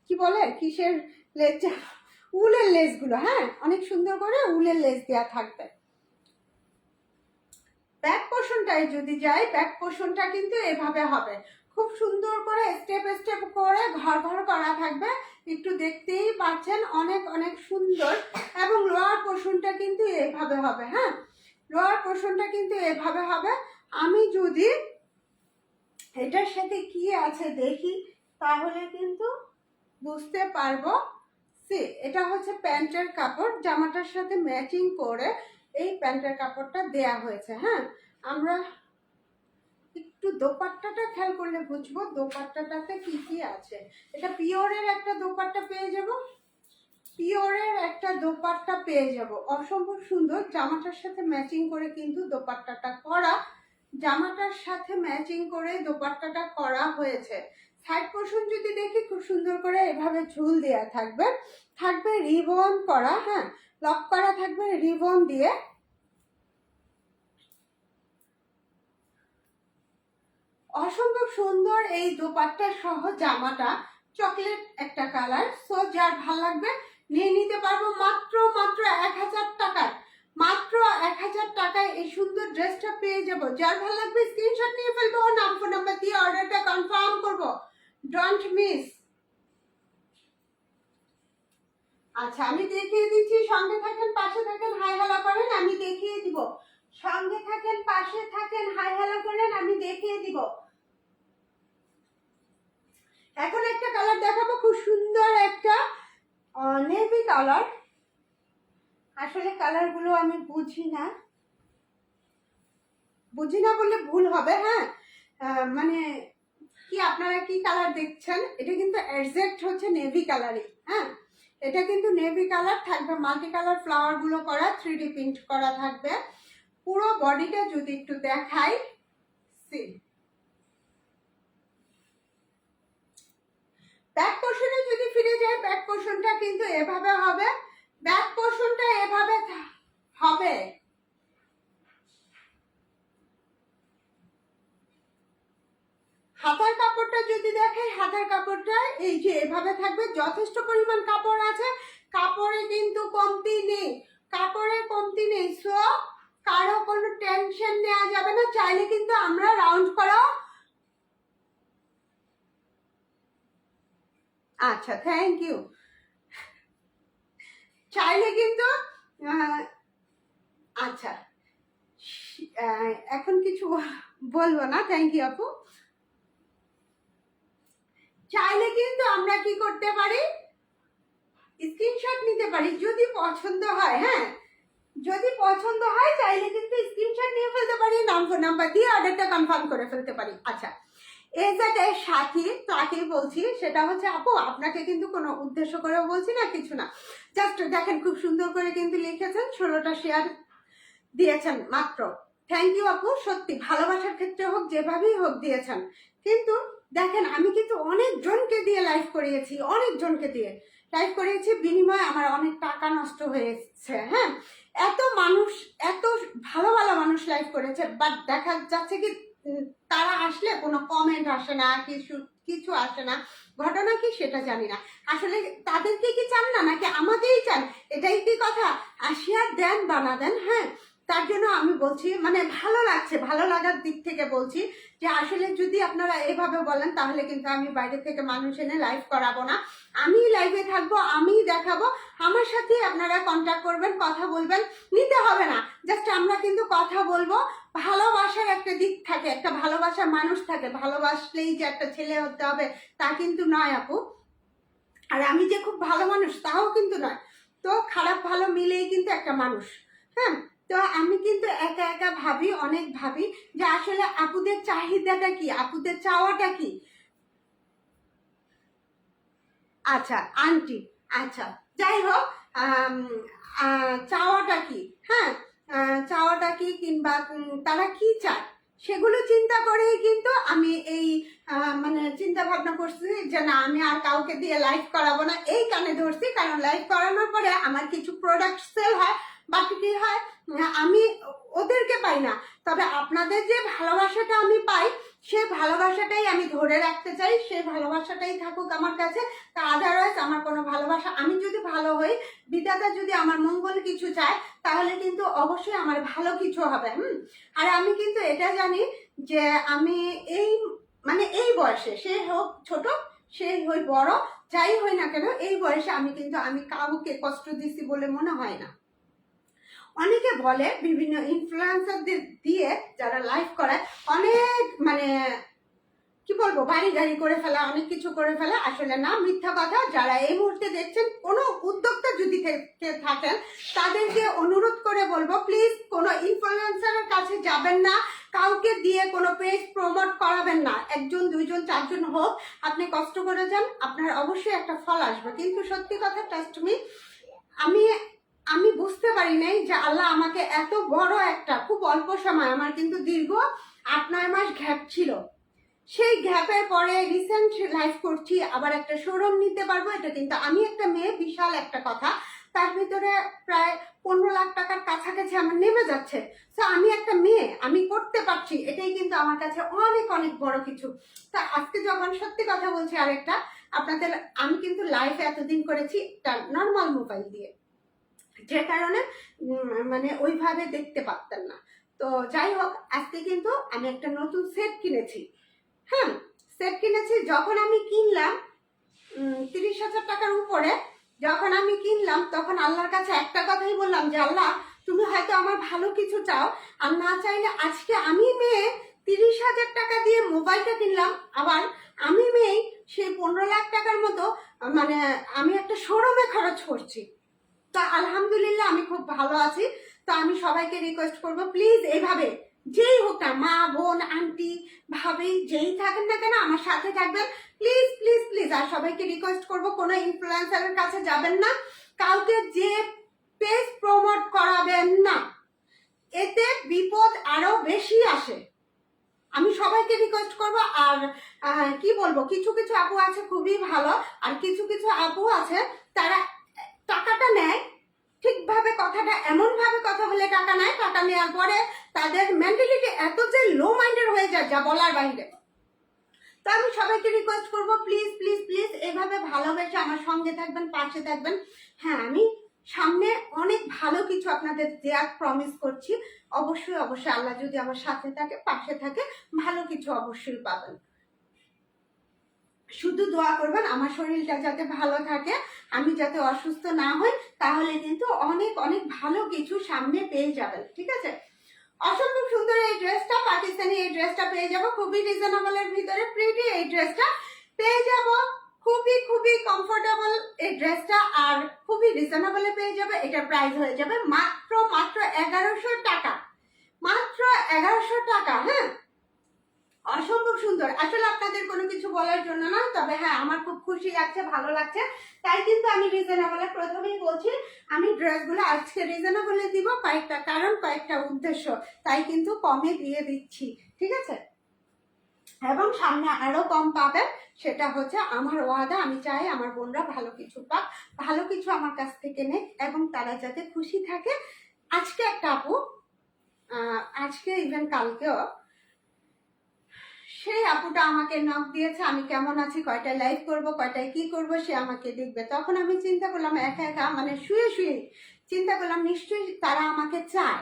কি বলে, কিসের লেজ, উলের লেস গুলো, হ্যাঁ অনেক সুন্দর করে উলের লেস দেওয়া থাকবে। ব্যাক পোর্শনটায় যদি যাই, ব্যাক পোর্শনটা কিন্তু এভাবে হবে, খুব সুন্দর করে স্টেপ করে ঘর করা থাকবে, একটু দেখতেই পাচ্ছেন, অনেক অনেক সুন্দর। এবং লোয়ার পোর্শনটা কিন্তু এভাবে হবে, হ্যাঁ লোয়ার পোর্শনটা কিন্তু এভাবে হবে। আমি যদি এটার সাথে কি আছে দেখি, তাহলে কিন্তু বুঝতে পারবো। এটা হচ্ছে প্যান্টের কাপড়, জামাটার সাথে ম্যাচিং করে এই প্যান্টের কাপড়টা দেয়া হয়েছে। হ্যাঁ আমরা একটু দোপাট্টাটা খেয়াল করলে বুঝবো দোপাট্টাটাতে কি কি আছে। এটা পিওরের একটা দোপাট্টা পেয়ে যাব, পিওরের একটা দোপাট্টা পেয়ে যাব, অসম্ভব সুন্দর। জামাটার সাথে ম্যাচিং করে কিন্তু দোপাট্টাটা করা, জামাটার সাথে ম্যাচিং করে দোপাট্টাটা করা হয়েছে। সাইড পোর্শন যদি দেখি, খুব সুন্দর করে এভাবে ঝুল দেওয়া থাকবে রিবন করা, হ্যাঁ লক করা থাকবে রিবন দিয়ে। অসম্ভব সুন্দর এই দোপাট্টা সহ জামাটা, চকলেট একটা কালার। সো যার ভালো লাগবে নিয়ে নিতে পারবো মাত্র 1000 টাকায়। মাত্র 1000 টাকায় এই সুন্দর ড্রেসটা পেয়ে যাব। যার ভালো লাগবে স্ক্রিনশট নিয়ে ফেলবো, নাম ফোন নাম্বার দিয়ে অর্ডারটা কনফার্ম করবো, ডোন্ট মিস। আচ্ছা আমি দেখিয়ে দিচ্ছি, সঙ্গে থাকেন, পাশে থাকেন, হাই হ্যালো করেন, আমি দেখিয়ে দিব। সঙ্গে থাকেন, পাশে থাকেন, হাই হ্যালো করেন, আমি দেখিয়ে দিব। এখন একটা কালার দেখাবো, খুব সুন্দর একটা নেভি কালার। আসলে কালার গুলো আমি বুঝি না বললে ভুল হবে, হ্যাঁ মানে কি আপনারা কি কালার দেখছেন, এটা কিন্তু এক্সাক্ট হচ্ছে নেভি কালারই। হ্যাঁ এটা কিন্তু নেভি কালার থাকবে, মাল্টি কালার ফ্লাওয়ার গুলো করা, 3D প্রিন্ট করা থাকবে। পুরো বডিটা যদি একটু দেখাই, ব্যাক পোর্শনে যদি ফিরে যায়, ব্যাক পোর্শনটা কিন্তু এভাবে হবে, ব্যাক পোর্শনটা এভাবে হবে। হাতার কাপড়টা যদি দেখাই, হাতার কাপড়টা এই যে এভাবে থাকবে, যথেষ্ট পরিমাণ কাপড় আছে, কাপড়ে কিন্তু কমতি নেই, কাপড়ের কমতি নেই। সো কারো কোনো টেনশন নেওয়া যাবে না, চাইলে কিন্তু আমরা রাউন্ড করাও। আচ্ছা থ্যাংক ইউ। চাইলে কিন্তু আচ্ছা এখন কিছু বলবো না, থ্যাংক ইউ আপু। চাইলে কিন্তু আমরা কি করতে পারি, স্ক্রিনশট নিতে পারি যদি পছন্দ হয়। হ্যাঁ যদি পছন্দ হয় চাইলে কিন্তু স্ক্রিনশট নিয়ে ফেলতে পারি, নাম্বার দিয়ে অর্ডারটা কনফার্ম করে ফেলতে পারি। আচ্ছা এর সাথী তাকে বলছি, সেটা হচ্ছে আপু আপনাকে কিন্তু কোনো উদ্দেশ্য করেও বলছি না, কিছু না, জাস্ট দেখেন খুব সুন্দর করে কিন্তু লিখেছেন, 16টা শেয়ার দিয়েছেন মাত্র। থ্যাংক ইউ আপু, সত্যি ভালোবাসার ক্ষেত্রে হোক যেভাবেই হোক দিয়েছেন। কিন্তু দেখেন আমি কিন্তু অনেকজনকে দিয়ে লাইভ করিয়েছি, অনেকজনকে দিয়ে লাইভ করিয়েছি, বিনিময়ে আমার অনেক টাকা নষ্ট হয়েছে। হ্যাঁ, এত মানুষ, এত ভালো ভালো মানুষ লাইভ করেছে, বাট দেখা যাচ্ছে কি তারা আসলে কোনো কমেন্ট আসে না, কিছু আসে না। ঘটনা কি সেটা জানি না। আসলে তাদেরকে কি চান না, নাকি আমাকেই চান? এটাই কি কথা? আসিয়া দেন বানা দেন। হ্যাঁ, তার জন্য আমি বলছি, মানে ভালো লাগছে, ভালো লাগার দিক থেকে বলছি যে আসলে যদি আপনারা এভাবে বলেন তাহলে কিন্তু আমি বাইরে থেকে মানুষ এনে লাইভ করাবো না, আমি লাইভে থাকবো, আমি দেখাবো, আমার সাথে আপনারা কন্ট্যাক্ট করবেন, কথা বলবেন, নিতে হবে না, জাস্ট আমরা কিন্তু কথা বলবো। ভালোবাসার একটা দিক থাকে, একটা ভালোবাসার মানুষ থাকে, ভালোবাসলেই যে একটা ছেলে হতে হবে তা কিন্তু নয় আপু। আর আমি যে খুব ভালো মানুষ তাও কিন্তু নয়। তো খারাপ ভালো মিলেই কিন্তু একটা মানুষ। হ্যাঁ, তো আমি কিন্তু একা একা ভাবি, অনেক ভাবি যে আসলে আপুদের চাহিদাটা কি, আপুদের চাওয়াটা কি। আচ্ছা আন্টি, আচ্ছা যাই হোক, চাওয়াটা কি, হ্যাঁ, চাওয়াটা কি, কিংবা তারা কি চায় সেগুলো চিন্তা করেই কিন্তু আমি এই মানে চিন্তা ভাবনা করছি যে না, আমি আর কাউকে দিয়ে লাইভ করাবো না। এই কানে ধরছি কারণ লাইভ করানোর পরে আমার কিছু প্রোডাক্ট সেল হয়, বাকি কি হয় আমি ওদেরকে পাই না। তবে আপনাদের যে ভালোবাসাটা আমি পাই, সেই ভালোবাসাটাই আমি ধরে রাখতে চাই, সেই ভালোবাসাটাই থাকুক আমার কাছে। তা আদারওয়াইজ আমার কোনো ভালোবাসা, আমি যদি ভালো হই, বিধাতা যদি আমার মঙ্গল কিছু চায়, তাহলে কিন্তু অবশ্যই আমার ভালো কিছু হবে। আর আমি কিন্তু এটা জানি যে আমি এই মানে এই বয়সে, সে হোক ছোট, সে হই বড়, যাই হই না কেন, এই বয়সে আমি কিন্তু আমি কাউকে কষ্ট দিছি বলে মনে হয় না। অনেকে বলে বিভিন্ন ইনফ্লুয়েন্সারদের দিয়ে যারা লাইভ করায় অনেক মানে কি বলবো, বাড়ি গাড়ি করে ফেলা, অনেক কিছু করে ফেলা। আসলে না, মিথ্যা কথা। যারা এই মুহূর্তে দেখছেন, কোনো উদ্যোক্তা যদি থাকেন, তাদেরকে অনুরোধ করে বলবো প্লিজ কোনো ইনফ্লুয়েন্সারের কাছে যাবেন না, কাউকে দিয়ে কোনো পেজ প্রমোট করাবেন না। একজন, দুইজন, চারজন হোক, আপনি কষ্ট করে যান, আপনার অবশ্যই একটা ফল আসবে। কিন্তু সত্যি কথা, ট্রাস্ট মি, আমি আমি বুঝতে পারি নাই যে আল্লাহ আমাকে এত বড় একটা, খুব অল্প সময়, আমার কিন্তু দীর্ঘ 8-9 মাস গ্যাপ ছিল। সেই গ্যাপের পরে রিসেন্ট লাইফ করছি, আবার একটা শোরুম নিতে পারবো। এটা কিন্তু আমি একটা মেয়ে, বিশাল একটা কথা। তার ভিতরে প্রায় 15 লাখ টাকার কাছাকাছি আমার নেমে যাচ্ছে। তো আমি একটা মেয়ে, আমি করতে পারছি, এটাই কিন্তু আমার কাছে অনেক অনেক বড় কিছু। তা আজকে যখন সত্যি কথা বলছি, আরেকটা আপনাদের, আমি কিন্তু লাইফে এতদিন করেছি একটা নর্মাল মোবাইল দিয়ে, যে কারণে মানে ওইভাবে দেখতে পারতেন না। তো যাই হোক, আজকে কিন্তু আমি একটা নতুন সেট কিনেছি। হ্যাঁ, সেট কিনেছি। যখন আমি কিনলাম 30,000 টাকার উপরে যখন আমি কিনলাম, তখন আল্লাহর কাছে একটা কথাই বললাম যে আল্লাহ, তুমি হয়তো আমার ভালো কিছু চাও, আর না চাইলে আজকে আমি মেয়ে 30,000 টাকা দিয়ে মোবাইলটা কিনলাম, আবার আমি মেয়ে সেই 15 লাখ টাকার মতো মানে আমি একটা শোরুমে খরচ করছি। তো আলহামদুলিল্লাহ আমি খুব ভালো আছি। তো আমি সবাইকে রিকোয়েস্ট করব প্লিজ, এইভাবে যেই হোক না, মা, বোন, আন্টি, ভাবি, যেই থাকেন না কেন, আমার সাথে থাকবেন প্লিজ প্লিজ প্লিজ। আর সবাইকে রিকোয়েস্ট করব কোনো ইনফ্লুয়েন্সারের কাছে যাবেন না, কাউকে যে পেজ প্রমোট করাবেন না, এতে বিপদ আরো বেশি আসে। আমি সবাইকে রিকোয়েস্ট করব। আর কি বলবো, কিছু কিছু আপু আছে খুবই ভালো, আর কিছু কিছু আপু আছে তারা টাকাটা নেয় ঠিকভাবে, কথাটা এমন ভাবে কথা বলে টাকা নেয়, টাকা নেওয়ার পরে তাদের মেন্টালিটি এত যে লো মাইন্ডেড হয়ে যায় যা বলার বাইরে। তো আমি সবাইকে রিকোয়েস্ট করব প্লিজ প্লিজ প্লিজ এভাবে ভালোবেসে আমার সঙ্গে থাকবেন, পাশে থাকবেন। হ্যাঁ, আমি সামনে অনেক ভালো কিছু আপনাদের দেওয়ার প্রমিস করছি। অবশ্যই অবশ্যই আল্লাহ যদি আমার সাথে থাকে, পাশে থাকে, ভালো কিছু অবশ্যই পাবেন। শুধু দোয়া করবেন আমার শরীরটা যাতে ভালো থাকে, আমি যাতে অসুস্থ না হই, তাহলে কিন্তু অনেক অনেক ভালো কিছু সামনে পেয়ে যাবেন। ঠিক আছে? অসম্ভব সুন্দর এই ড্রেসটা, পাকিস্তানি এই ড্রেসটা পেয়ে যাব খুবই রিজনেবলের ভিতরে। প্রিটি এই ড্রেসটা পেয়ে যাব খুবই খুবই কমফোর্টেবল এই ড্রেসটা, আর খুবই রিজনেবলে পেয়ে যাবে। এটার প্রাইস হয়ে যাবে মাত্র মাত্র 1100 টাকা, মাত্র 1100 টাকা। হ্যাঁ, অসম্ভব সুন্দর। আসলে আপনাদের কোনো কিছু বলার জন্য না, তবে হ্যাঁ আমার খুব খুশি লাগছে, ভালো লাগছে, তাই কিন্তু আমি রিজনেবলে প্রথমেই বলছি আমি ড্রেসগুলো আজকে রিজনেবলে দিব কয়েকটা কারণ, কয়েকটা উদ্দেশ্য, তাই কিন্তু কমে দিয়ে দিচ্ছি, ঠিক আছে? এবং সামনে আরো কম পাবেন, সেটা হচ্ছে আমার ওয়াদা। আমি চাই আমার বোনরা ভালো কিছু পাক, ভালো কিছু আমার কাছ থেকে নেক এবং তারা যাতে খুশি থাকে। আজকে একটা আপু, আজকে ইভেন কালকেও সেই আপুটা আমাকে নক দিয়েছে আমি কেমন আছি, কয়টায় লাইভ করব, কয়টায় কি করব, সে আমাকে দেখবে। তখন আমি চিন্তা করলাম একা একা মানে শুয়ে শুয়ে চিন্তা করলাম নিশ্চয়ই তারা আমাকে চায়।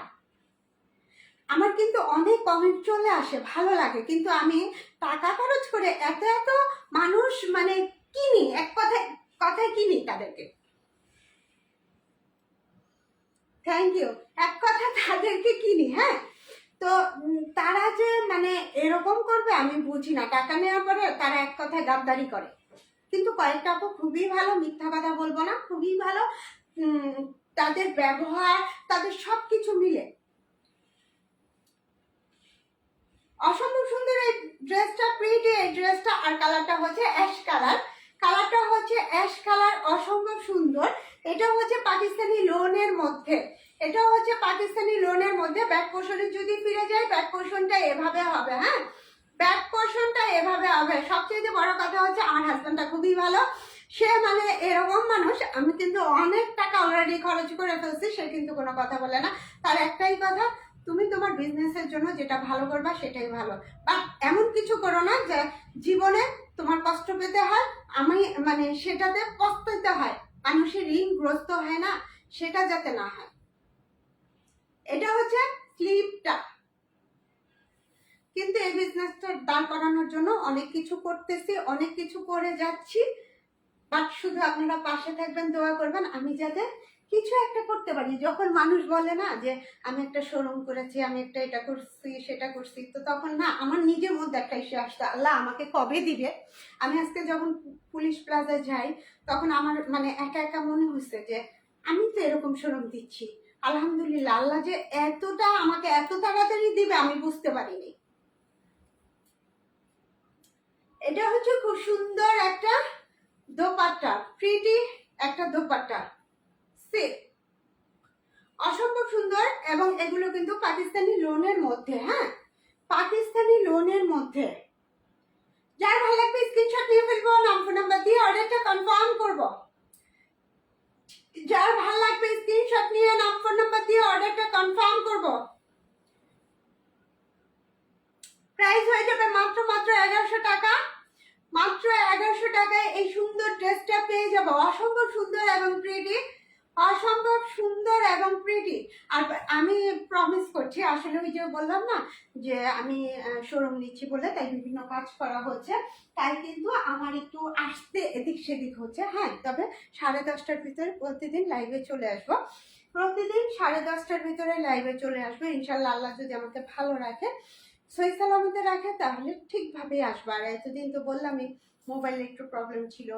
আমার কিন্তু অনেক কমেন্ট চলে আসে, ভালো লাগে, কিন্তু আমি টাকা খরচ করে এত এত মানুষ মানে কিনি, এক কথায় কথায় কিনি তাদেরকে, থ্যাংক ইউ, এক কথা তাদেরকে কিনি, হ্যাঁ। তো তারা যে মানে এরকম করবে আমি বুঝি না, টাকা নেওয়ার পরে তারা এক কথায় গাদ্দারি করে। কিন্তু কয়েকটা আপু খুবই ভালো, মিথ্যা কথা বলবো না, খুবই ভালো, তাদের ব্যবহার, তাদের সবকিছু মিলে অসম্ভব সুন্দর। এই ড্রেসটা প্রিন্ট, এই ড্রেসটা আর কালারটা হচ্ছে অ্যাশ কালার, কালারটা হচ্ছে অ্যাশ কালার, অসম্ভব সুন্দর। এটা হচ্ছে পাকিস্তানি লোনের মধ্যে, এটা হচ্ছে পাকিস্তানি লোনের মধ্যে। ব্যাক পোর্শনে যদি ফিরে যায়, ব্যাক পোর্শনটা এভাবে হবে, হ্যাঁ, ব্যাক পোর্শনটা এভাবে হবে। সবচেয়ে বড় কথা হচ্ছে আমার হাজব্যান্ডটা খুবই ভালো, সে মানে এরকম মানুষ, আমি কিন্তু অনেক টাকা অলরেডি খরচ করে ফেলছি, সে কিন্তু কোনো কথা বলে না। তার একটাই কথা, তুমি তোমার বিজনেসের জন্য যেটা ভালো করবা সেটাই ভালো, বাট এমন কিছু করো না যে জীবনে তোমার কষ্ট পেতে হয়, আমি মানে সেটাতে পস্তাইতে হয়, মানুষের ঋণগ্রস্ত হয় না, সেটা যাতে না হয়। এটা হচ্ছে স্লিপটা। কিন্তু এই বিজনেসটা দাঁড় করানোর জন্য অনেক কিছু করতেছি, অনেক কিছু করে যাচ্ছি, বাট শুধু আপনারা পাশে থাকবেন, দোয়া করবেন আমি যাতে কিছু একটা করতে পারি। যখন মানুষ বলে না যে আমি একটা শোরুম করেছি, আমি একটা এটা করছি সেটা করছি, তো তখন না আমার নিজের মধ্যে একটা ইস্যু আসতো, আল্লাহ আমাকে কবে দিবে। আমি আজকে যখন পুলিশ প্লাজায় যাই, তখন আমার মানে একা একা মনে হচ্ছে যে আমি তো এরকম শোরুম দিচ্ছি, আলহামদুলিল্লাহ, আল্লাহ যে এতটা আমাকে এত তাড়াতাড়ি দিবে আমি বুঝতে পারিনি। এটা হচ্ছে খুব সুন্দর একটা দোপাট্টা, প্রিটি একটা দোপাট্টা, অসম্ভব সুন্দর। এবং এগুলো কিন্তু পাকিস্তানি লোনের মধ্যে, হ্যাঁ, পাকিস্তানি লোনের মধ্যে। যার ভালো লাগবে স্ক্রিনশট নিয়ে ফেলবো, নাম ফোন নাম্বার দিয়ে অর্ডারটা কনফার্ম করব। যার ভালো লাগবে স্ক্রিনশট নিয়ে নাম ফোন নাম্বার দিয়ে অর্ডারটা কনফার্ম করব। প্রাইস হয়ে যাবে মাত্র 1100 টাকা, মাত্র 1100 টাকায় এই সুন্দর ড্রেসটা পেয়ে যাব। অসম্ভব সুন্দর এবং প্রিটি, অসম্ভব সুন্দর এবং প্রিটি। আর আমি প্রমিস করছি, আসলে ওই যে বললাম না যে আমি শোরুম নিচ্ছি বলে তাই বিভিন্ন কাজ করা হচ্ছে, তাই কিন্তু আমার একটু আসতে এদিক সেদিক হচ্ছে, হ্যাঁ। তবে 10:30টার ভিতরে প্রতিদিন লাইভে চলে আসবো, প্রতিদিন 10:30টার ভিতরে লাইভে চলে আসবো ইনশাল্লাহ, আল্লাহ যদি আমাকে ভালো রাখে, সহি সালামতে রাখে, তাহলে ঠিকভাবে আসবো। আর এতদিন তো বললামই মোবাইলে একটু প্রবলেম ছিল,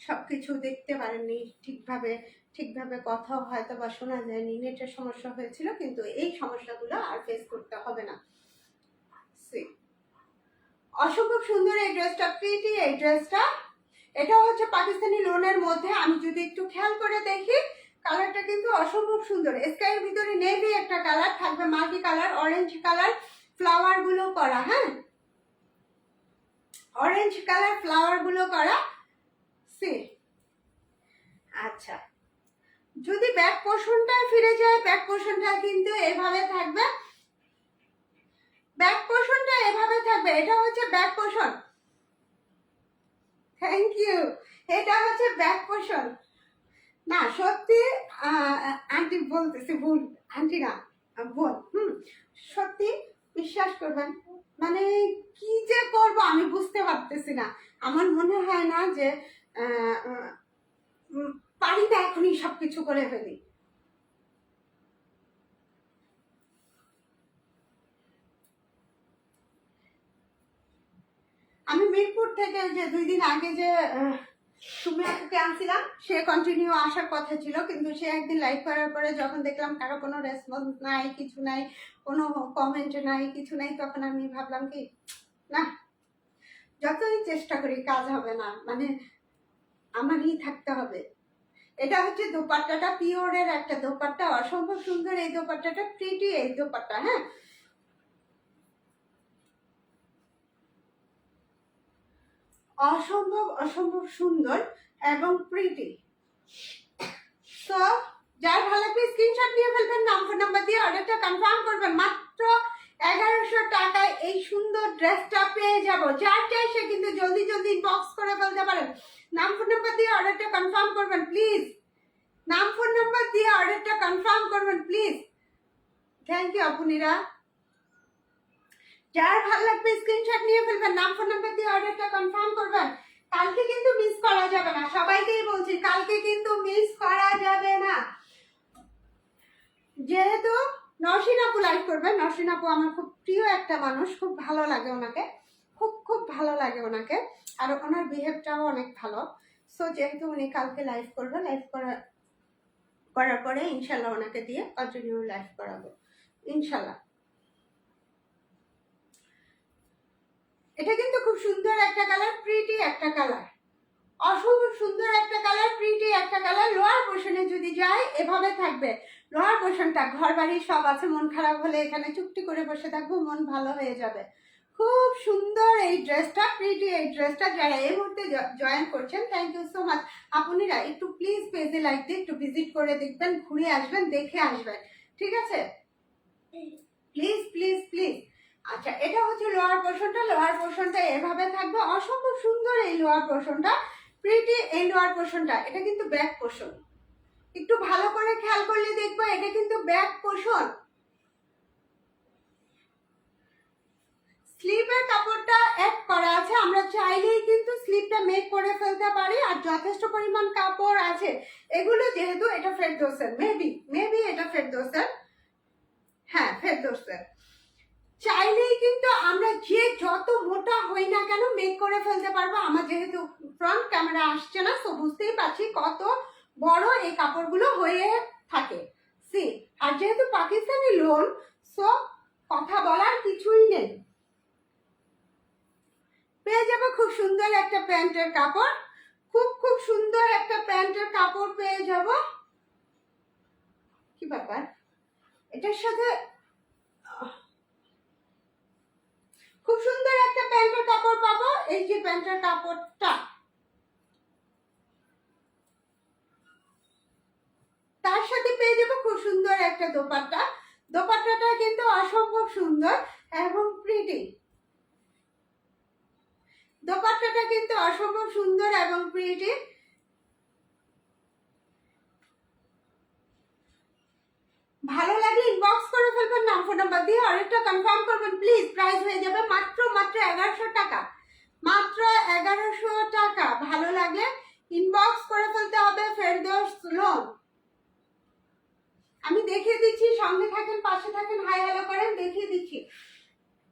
সবকিছু দেখতে পারেননি ঠিকভাবে, ঠিকভাবে কথাও হয়তো বা শোনা যায়নি, নেটের সমস্যা হয়েছিল, কিন্তু এই সমস্যাগুলো আর ফেস করতে হবে না। অসম্ভব সুন্দর এই ড্রেসটা, প্রিটি এই ড্রেসটা। এটা হচ্ছে পাকিস্তানি লোনের মধ্যে, আমি যদি একটু খেয়াল করে দেখি কালারটা কিন্তু অসম্ভব সুন্দর। স্কাইয়ের ভিতরে নেভি একটা কালার থাকবে, multi colour, orange colour flower গুলো করা, হ্যাঁ, অরেঞ্জ কালার ফ্লাওয়ার গুলো করা। সি আচ্ছা, যদি ব্যাক পোর্শনটায় ফিরে যায়, ব্যাক পোর্শনটা কিন্তু এভাবে থাকবে, ব্যাক পোর্শনটা এভাবে থাকবে। এটা হচ্ছে ব্যাক পোর্শন, থ্যাংক ইউ, এটা হচ্ছে ব্যাক পোর্শন। না সত্যি আন্টি বলতেছি, ভুল আন্টি না, বোন, সত্যি বিশ্বাস করবেন, মানে কি যে করবো আমি বুঝতে পারতেছি না। আমার মনে হয় না যে পারি না এখনই সবকিছু করে ফেলি। আমি মিরপুর থেকে যে 2 দিন আগে যে তুমি আপুকে আনছিলাম, সে কন্টিনিউ আসার কথা ছিল, কিন্তু সে একদিন লাইভ করার পরে যখন দেখলাম কারো কোনো রেসপন্স নাই, কিছু নাই, কোনো কমেন্ট নাই, কিছু নাই, তখন আমি ভাবলাম কি না, যতই চেষ্টা করি কাজ হবে না, মানে আমারই থাকতে হবে। এটা হচ্ছে দোপাট্টাটা, পিওরের একটা দোপাট্টা, অসম্ভব সুন্দর এই দোপাট্টাটা, প্রিটি এই দোপাট্টা। হ্যাঁ, অসম্ভব অসম্ভব সুন্দর এবং প্রিটি। তো যার ভালো লাগবে স্ক্রিনশট নিয়ে ফেলবেন, নাম ফোন নাম্বার দিয়ে অর্ডারটা কনফার্ম করবেন। মাত্র 1100 টাকায় এই সুন্দর ড্রেসটা পেয়ে যাব। যার চাই সে কিন্তু জলদি জলদি ইনবক্স করে ফেলতে পারেন। নাম ফোন নাম্বার দিয়ে অর্ডারটা কনফার্ম করবেন প্লিজ। নাম ফোন নাম্বার দিয়ে অর্ডারটা কনফার্ম করবেন প্লিজ। Thank you আপুনিরা। যার ভালো লাগবে স্ক্রিনশট নিয়ে ফেলবেন, নাম ফোন নাম্বার দিয়ে অর্ডারটা কনফার্ম করবেন। কালকে কিন্তু মিস করা যাবে না, সবাইকেই বলছি কালকে কিন্তু মিস করা যাবে না। যেহেতু নওশিন আপু লাইভ করবেন, নওশিন আপু আমার খুব প্রিয় একটা মানুষ, খুব ভালো লাগে ওনাকে, খুব খুব ভালো লাগে ওনাকে, আর ওনার বিহেভটাও অনেক ভালো। সো যেহেতু উনি কালকে লাইভ করবে, লাইভ করার পরে ইনশাল্লাহ ওনাকে দিয়ে কন্টিনিউ লাইভ করাবো ইনশাল্লাহ। এটা কিন্তু খুব সুন্দর একটা কালার, প্রিটি একটা কালার, অসম্ভব সুন্দর একটা কালার, প্রিটি একটা কালার। লোয়ার পোর্শনে যদি যায় এভাবে থাকবে। লোয়ার পোর্শনটা ঘর বাড়ি সব আছে, মন খারাপ হলে এখানে চুপটি করে বসে থাকবো, মন ভালো হয়ে যাবে। খুব সুন্দর এই ড্রেসটা, প্রিটি এই ড্রেসটা। যারা এই মুহূর্তে জয়েন করছেন, থ্যাংক ইউ সো মাচ। আপনারা একটু প্লিজ পেজে লাইক দিয়ে একটু ভিজিট করে দেখবেন, ঘুরে আসবেন, দেখে আসবেন, ঠিক আছে? Please please please. আচ্ছা, এটা হচ্ছে লোয়ার পোর্শনটা। লোয়ার পোর্শনটা এভাবে থাকবে, অসম্ভব সুন্দর এই লোয়ার পোর্শনটা, প্রিটি এই লোয়ার পোর্শনটা। এটা কিন্তু ব্যাক পোর্শন, একটু ভালো করে খেয়াল করলে দেখবো এটা কিন্তু ব্যাক পোর্শন। স্লিপের কাপড়টা অ্যাড করা আছে, আমরা চাইলেই কিন্তু স্লিপটা মেক করে ফেলতে পারি, আর যথেষ্ট পরিমাণ কাপড় আছে। এগুলো যেহেতু এটা ফেরদৌসের, মেবি এটা ফেরদৌসের, হ্যাঁ ফেরদৌসের। চাইলেই কিন্তু আমরা যে যত মোটা হই না কেন মেক করে ফেলতে পারবো। আমার যেহেতু ফ্রন্ট ক্যামেরা আসছে না, তো বুঝতেই পারছি কত বড় এই কাপড়গুলো হয়ে থাকে। সি, আর যেহেতু পাকিস্তানি লোন, সো কথা বলার কিছুই নেই। পেয়ে যাবো খুব সুন্দর একটা প্যান্টের কাপড়, খুব খুব সুন্দর একটা প্যান্টের কাপড় পেয়ে যাব। কি ব্যাপার, এটার সাথে খুব সুন্দর একটা প্যান্টের কাপড় পাবো। এই যে প্যান্টের কাপড়টা, তার সাথে পেয়ে যাবো খুব সুন্দর একটা দোপাট্টা। দোপাট্টাটা কিন্তু অসম্ভব সুন্দর এবং প্রিটি। দোপাট্টাটা কিন্তু অসম্ভব সুন্দর এবং প্রিটি। ভালো লাগলে ইনবক্স করে ফেলবেন, নাম ফোন নাম্বার দিয়ে অর্ডারটা কনফার্ম করবেন প্লিজ। প্রাইস হয়ে যাবে মাত্র 1100 টাকা, মাত্র 1100 টাকা। ভালো লাগলে ইনবক্স করে ফেলতে হবে ফেরদৌস লোন। আমি দেখিয়ে দিচ্ছি, সঙ্গে থাকেন, পাশে থাকেন, হাই হ্যালো করেন, দেখিয়ে দিচ্ছি।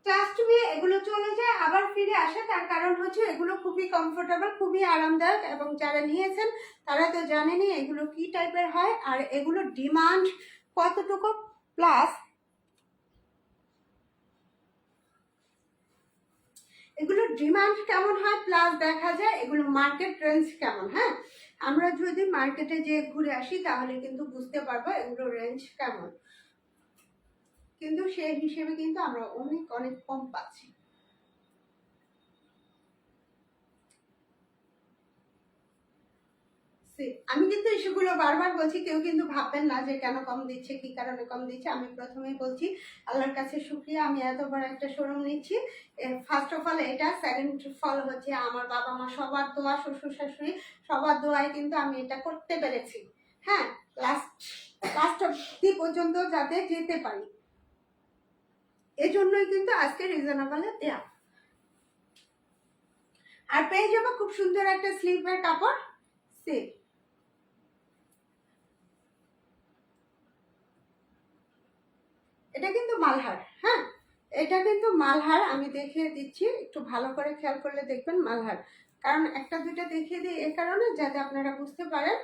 ট্রাস্ট মি, এগুলো চলে যায় আবার ফিরে আসে, তার কারণ হচ্ছে এগুলো খুবই কমফোর্টেবল, খুবই আরামদায়ক, এবং যারা নিয়েছেন তারা তো জানেনই এগুলো কি টাইপের হয়, আর এগুলো ডিমান্ড কতটুকু, প্লাস এগুলো ডিমান্ড কেমন হয়, প্লাস দেখা যায় এগুলো মার্কেট রেঞ্জ কেমন। হ্যাঁ, আমরা যদি মার্কেটে যে ঘুরে আসি তাহলে কিন্তু বুঝতে পারবো এগুলো রেঞ্জ কেমন, কিন্তু সেই হিসেবে কিন্তু আমরা অনেক অনেক কম পাচ্ছি। আমি কিন্তু ইস্যুগুলো বারবার বলছি, কেউ কিন্তু ভাববেন না যে কেন কম দিচ্ছে, কি কারণে কম দিচ্ছে। আমি প্রথমেই বলছি আল্লাহর কাছে শুকরিয়া, আমি এত বড় একটা শোরুম নিচ্ছি। ফার্স্ট অফ অল এটা, সেকেন্ড ফল হচ্ছে আমার বাবা মা সবার দোয়া, শ্বশুর শাশুড়ি সবার দোয়ায় কিন্তু আমি এটা করতে পেরেছি। হ্যাঁ, লাস্ট অব্দি পর্যন্ত যাতে যেতে পারি, এজন্যই কিন্তু আজকে রিজনেবলে দেয়া। আর পেয়ে যাবো খুব সুন্দর একটা স্লিভের কাপড়। সে এটা কিন্তু মালহার, হ্যাঁ এটা কিন্তু মালহার, আমি দেখিয়ে দিচ্ছি, একটু ভালো করে খেয়াল করলে দেখবেন মালহার। কারণ একটা দুইটা দেখিয়ে দিই এই কারণে যাতে আপনারা বুঝতে পারেন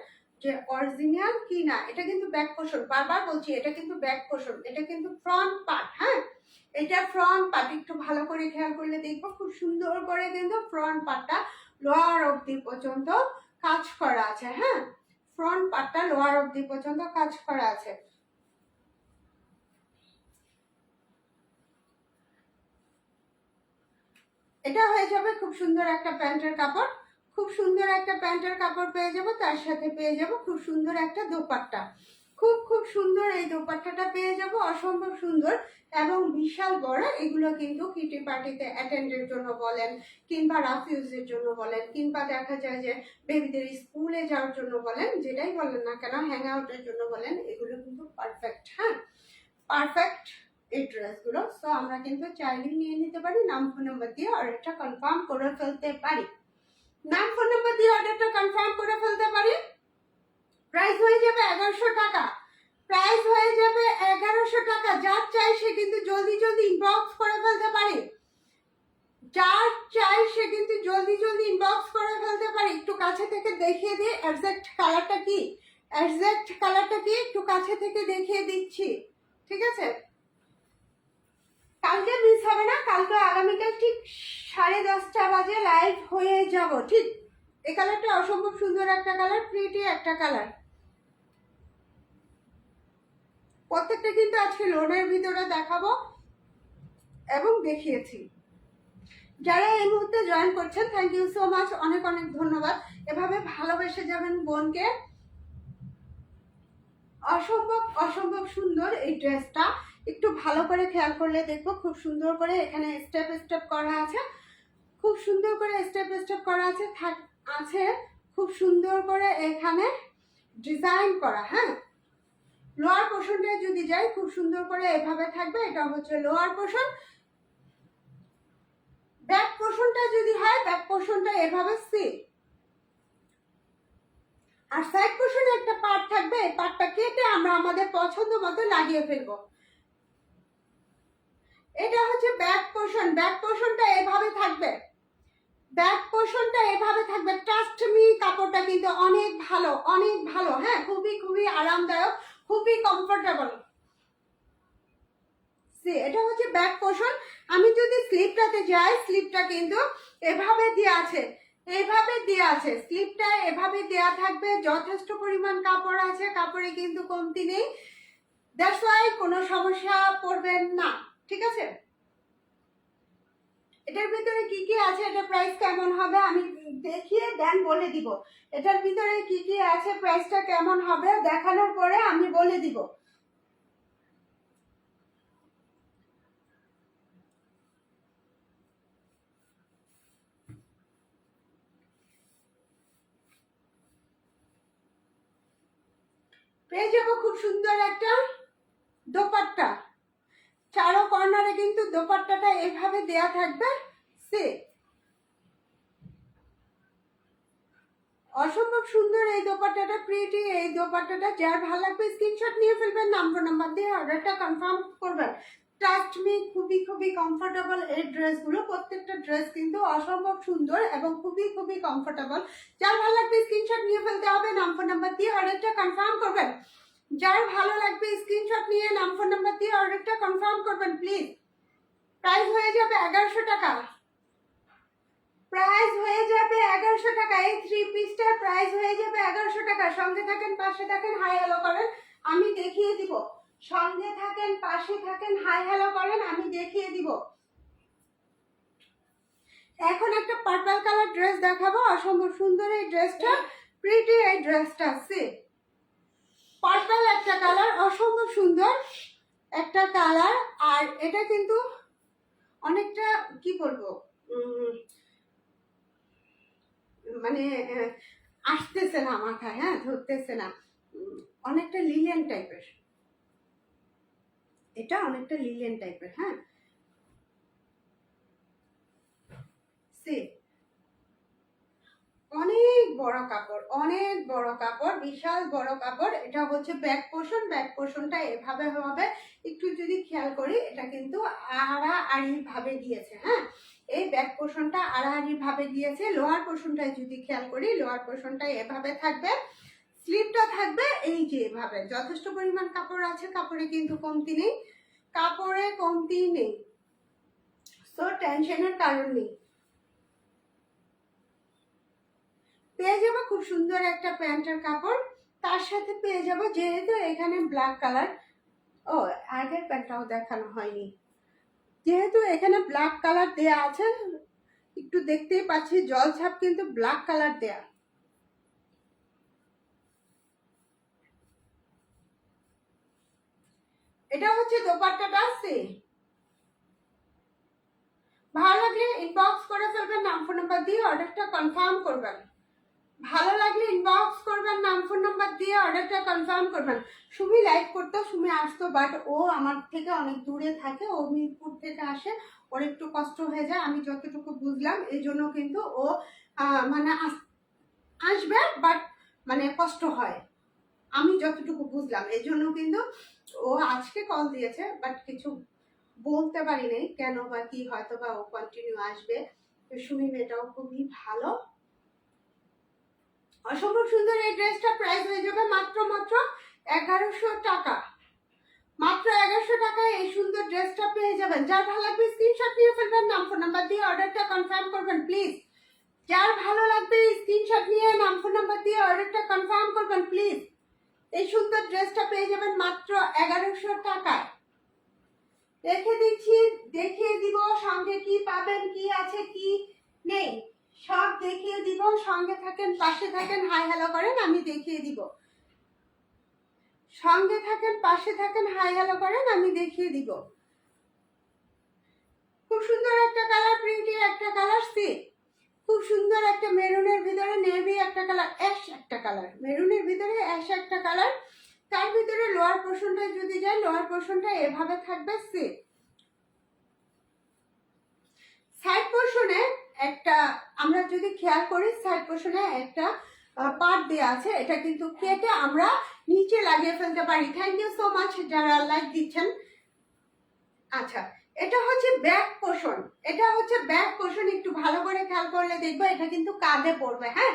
যে অরিজিনাল কি না। এটা কিন্তু ব্যাক পোর্শন, বারবার বলছি এটা কিন্তু ব্যাক পোর্শন, এটা কিন্তু ফ্রন্ট পার্ট। হ্যাঁ, এটা ফ্রন্ট পার্ট, একটু ভালো করে খেয়াল করলে দেখবো খুব সুন্দর করে কিন্তু ফ্রন্ট পার্টটা লোয়ার অবধি পর্যন্ত কাজ করা আছে। হ্যাঁ, ফ্রন্ট পার্টটা লোয়ার অবধি পর্যন্ত কাজ করা আছে। এটা হয়ে যাবে খুব সুন্দর একটা প্যান্টের কাপড়, খুব সুন্দর একটা প্যান্টের কাপড় পেয়ে যাব, তার সাথে পেয়ে যাব খুব সুন্দর একটা দোপাট্টা। খুব সুন্দর এই দোপাট্টাটা পেয়ে যাব, অসম্ভব সুন্দর এবং বিশাল বড়। এগুলো কিন্তু কিটি পার্টিতে অ্যাটেন্ডের জন্য বলেন, কিংবা রাফ ইউজের জন্য বলেন, কিংবা দেখা যায় যে বেবিদের স্কুলে যাওয়ার জন্য বলেন, যেটাই বলেন না কেন, হ্যাং আউটের জন্য বলেন, এগুলো কিন্তু পারফেক্ট। হ্যাঁ, পারফেক্ট এই ড্রেসগুলো। সো আমরা কিন্তু চাইলেই নিয়ে নিতে পারি, নাম ফোন নাম্বার দিয়ে অর্ডারটা কনফার্ম করে ফেলতে পারি। নাম ফোন নাম্বার দিয়ে অর্ডারটা কনফার্ম করে ফেলতে পারি। প্রাইস হয়ে যাবে 1100 টাকা, প্রাইস হয়ে যাবে 1100 টাকা। যার চাই সে কিন্তু জলদি জলদি ইনবক্স করে ফেলতে পারে, যার চাই সে কিন্তু জলদি জলদি ইনবক্স করে ফেলতে পারে। একটু কাছে থেকে দেখিয়ে দিই এক্সাক্ট কালারটা কি, এক্সাক্ট কালারটা কি একটু কাছে থেকে দেখিয়ে দিচ্ছি, ঠিক আছে? কালকে মিস হবে না, কালকে আগামীকাল ঠিক 10:30 বাজে লাইভ হয়ে যাব। ঠিক, এই কালারটা অসম্ভব সুন্দর একটা কালার, প্রিটি একটা কালার। প্রত্যেকটা কিন্তু আজকে লোনের ভিতরে দেখাবো এবং দেখিয়েছি। যারা এই মুহূর্তে জয়েন করছেন, থ্যাংক ইউ সো মাচ, অনেক অনেক ধন্যবাদ। এভাবে ভালোবেসে যাবেন বোনকে। অসম্ভব অসম্ভব সুন্দর এই ড্রেসটা, একটু ভালো করে খেয়াল করলে দেখবো খুব সুন্দর করে এখানে স্টেপ স্টেপ করা আছে, খুব সুন্দর করে স্টেপ স্টেপ করা আছে, আছে খুব সুন্দর করে এখানে ডিজাইন করা। হ্যাঁ, লোয়ার পোর্শনটা যদি যাই খুব সুন্দর করে এভাবে থাকবে, এটা হচ্ছে লোয়ার পোর্শন। ব্যাক পোর্শনটা যদি হয়, ব্যাক পোর্শনটা এভাবে সি, আর সাইড পোর্শনে একটা পার্ট থাকবে, এই পার্টটা কেটে আমরা আমাদের পছন্দ মতো লাগিয়ে ফেলবো। এটা হচ্ছে ব্যাক পোর্শন, ব্যাক পোর্শনটা এভাবে থাকবে, ব্যাক পোর্শনটা এভাবে থাকবে। ট্রাস্ট মি, কাপড়টা কিন্তু অনেক ভালো, অনেক ভালো। হ্যাঁ, খুবই খুবই আরামদায়ক, খুবই কমফোর্টেবল। এটা হচ্ছে ব্যাক পোর্শন। আমি যদি স্লিপটাতে যাই, স্লিপটা কিন্তু এভাবে দেওয়া আছে, এভাবে দেওয়া আছে, স্লিপটা এভাবে দেওয়া থাকবে। যথেষ্ট পরিমাণ কাপড় আছে, কাপড়ে কিন্তু কমতি নেই, দ্যাটস ওয়াই কোনো সমস্যা পড়বেন না, ঠিক আছে? এটার ভিতরে কি কি আছে, এটা প্রাইস কেমন হবে আমি দেখিয়ে দেন বলে দিব। এটার ভিতরে কি কি আছে, প্রাইসটা কেমন হবে দেখানোর পরে আমি বলে দিব। পেয়ে যাবো খুব সুন্দর একটা দোপাট্টা, চারো কর্নারে কিন্তু দোপাট্টাটা এভাবে দেয়া থাকবে। সে অসম্ভব সুন্দর এই দোপাট্টাটা, প্রিটি এই দোপাট্টাটা। যার ভালো লাগবে স্ক্রিনশট নিয়ে ফেলবেন, নাম্বার দিয়ে অর্ডারটা কনফার্ম করবেন। ট্রাস্ট মি, খুবই খুবই কমফোর্টেবল এই ড্রেসগুলো, প্রত্যেকটা ড্রেস কিন্তু অসম্ভব সুন্দর এবং খুবই খুবই কমফোর্টেবল। যার ভালো লাগবে স্ক্রিনশট নিয়ে ফেলতে হবে, নাম্বার দিয়ে অর্ডারটা কনফার্ম করবেন। যার ভালো লাগবে স্ক্রিনশট নিয়ে নাম্বার দিয়ে অর্ডারটা কনফার্ম করবেন প্লিজ। প্রাইস হয়ে যাবে 1100 টাকা, প্রাইস হয়ে যাবে 1100 টাকা। এই 3 পিসটার প্রাইস হয়ে যাবে 1100 টাকা। সঙ্গে থাকেন, পাশে থাকেন, হাই হ্যালো করেন, আমি দেখিয়ে দিব। সঙ্গে থাকেন, পাশে থাকেন, হাই হ্যালো করেন, আমি দেখিয়ে দিব। এখন একটা পার্পল কালার ড্রেস দেখাবো, অসম্ভব সুন্দর এই ড্রেসটা, প্রিটি এই ড্রেসটা। সে পার্পল একটা কালার, অসম্ভব সুন্দর একটা কালার। আর এটা কিন্তু অনেকটা কি বলবো, মানে আসতেছে না মাথায়, হ্যাঁ ধরতেছে না, অনেকটা লিলিয়ান টাইপের, এটা অনেকটা লিলিয়ান টাইপের। হ্যাঁ, সে অনেক বড় কাপড়, অনেক বড় কাপড়, বিশাল বড় কাপড়। এটা হচ্ছে ব্যাক পোর্শন, ব্যাক পোর্শনটা এভাবে হবে, একটু যদি খেয়াল করি এটা কিন্তু আড়াআড়ি ভাবে দিয়েছে। হ্যাঁ, এই ব্যাক পোর্শনটা আড়াআড়ি ভাবে দিয়েছে। লোয়ার পোর্শনটায় যদি খেয়াল করি, লোয়ার পোর্শনটা এভাবে থাকবে, স্লিপটা থাকবে এই যে এভাবে। যথেষ্ট পরিমাণ কাপড় আছে, কাপড়ে কিন্তু কমতি নেই, কাপড়ে কমতি নেই, সো টেনশনের কারণ নেই। পেয়ে যাবো খুব সুন্দর একটা প্যান্টের কাপড়, তার সাথে পেয়ে যাবো, যেহেতু এখানে ব্ল্যাক কালার, ও আগের প্যান্টটাও দেখানো হয়নি, যেহেতু এখানে ব্ল্যাক কালার দেয়া আছে, একটু দেখতেই পাচ্ছি জলছাপ কিন্তু ব্ল্যাক কালার দেয়া। এটা হচ্ছে দোপাট্টাটা আছে। ভালো লাগলে ইনবক্স করে ফেলবেন, নাম ফোন নাম্বার দিয়ে অর্ডারটা কনফার্ম করবেন। ভালো লাগলে ইনবক্স করবেন, নাম ফোন নাম্বার দিয়ে অর্ডারটা কনফার্ম করবেন। সুমি লাইভ করতো, সুমি আসতো, বাট ও আমার থেকে অনেক দূরে থাকে, ও মিরপুর থেকে আসে, ওর একটু কষ্ট হয়ে যায়, আমি যতটুকু বুঝলাম। এই জন্য কিন্তু ও মানে আসবে, বাট মানে কষ্ট হয়, আমি যতটুকু বুঝলাম। এই জন্য কিন্তু ও আজকে কল দিয়েছে, বাট কিছু বলতে পারি নাই কেন বা কি, হয়তো বা ও কন্টিনিউ আসবে। সুমি মেয়েটাও খুবই ভালো, অসম্ভব সুন্দর। এই ড্রেসটা প্রাইস হয়ে যাবে মাত্র 1100 টাকা, মাত্র 1100 টাকায় এই সুন্দর ড্রেসটা পেয়ে যাবেন। যার ভালো লাগবে স্ক্রিনশট নিয়ে ফেলবেন, নাম ফোন নাম্বার দিয়ে অর্ডারটা কনফার্ম করবেন প্লিজ। যার ভালো লাগবে স্ক্রিনশট নিয়ে নাম ফোন নাম্বার দিয়ে অর্ডারটা কনফার্ম করবেন প্লিজ। এই সুন্দর ড্রেসটা পেয়ে যাবেন মাত্র 1100 টাকায়। রেখে দিচ্ছি, দেখিয়ে দিব সঙ্গে কি পাবেন, কি আছে কি নেই সব দেখিয়ে দিব। সঙ্গে থাকেন, পাশে থাকেন, হাই হ্যালো করেন, আমি দেখিয়ে দিব। সঙ্গে থাকেন, পাশে থাকেন, হাই হ্যালো করেন, আমি দেখিয়ে দিব। খুব সুন্দর একটা কালার, প্রিন্টের একটা কালার, সি খুব সুন্দর একটা মেরুনের ভিতরে নেভি একটা কালার, অ্যাশ একটা কালার, মেরুনের ভিতরে অ্যাশ একটা কালার। তার ভিতরে লোয়ার পোর্শনটা যদি যাই, লোয়ার পোর্শনটা এভাবে থাকবে, সি সাইড পোর্শনে একটা, আমরা যদি খেয়াল করি সাইড পোর্শনে একটা পার্ট দেওয়া আছে, এটা কিন্তু কেটে আমরা নিচে লাগিয়ে ফেলতে পারি। থ্যাংক ইউ সো মাচ যারা লাইক দিচ্ছেন। আচ্ছা, এটা হচ্ছে ব্যাক পোর্শন, এটা হচ্ছে ব্যাক পোর্শন, একটু ভালো করে খেয়াল করলে দেখবো এটা কিন্তু কাঁধে পড়বে। হ্যাঁ,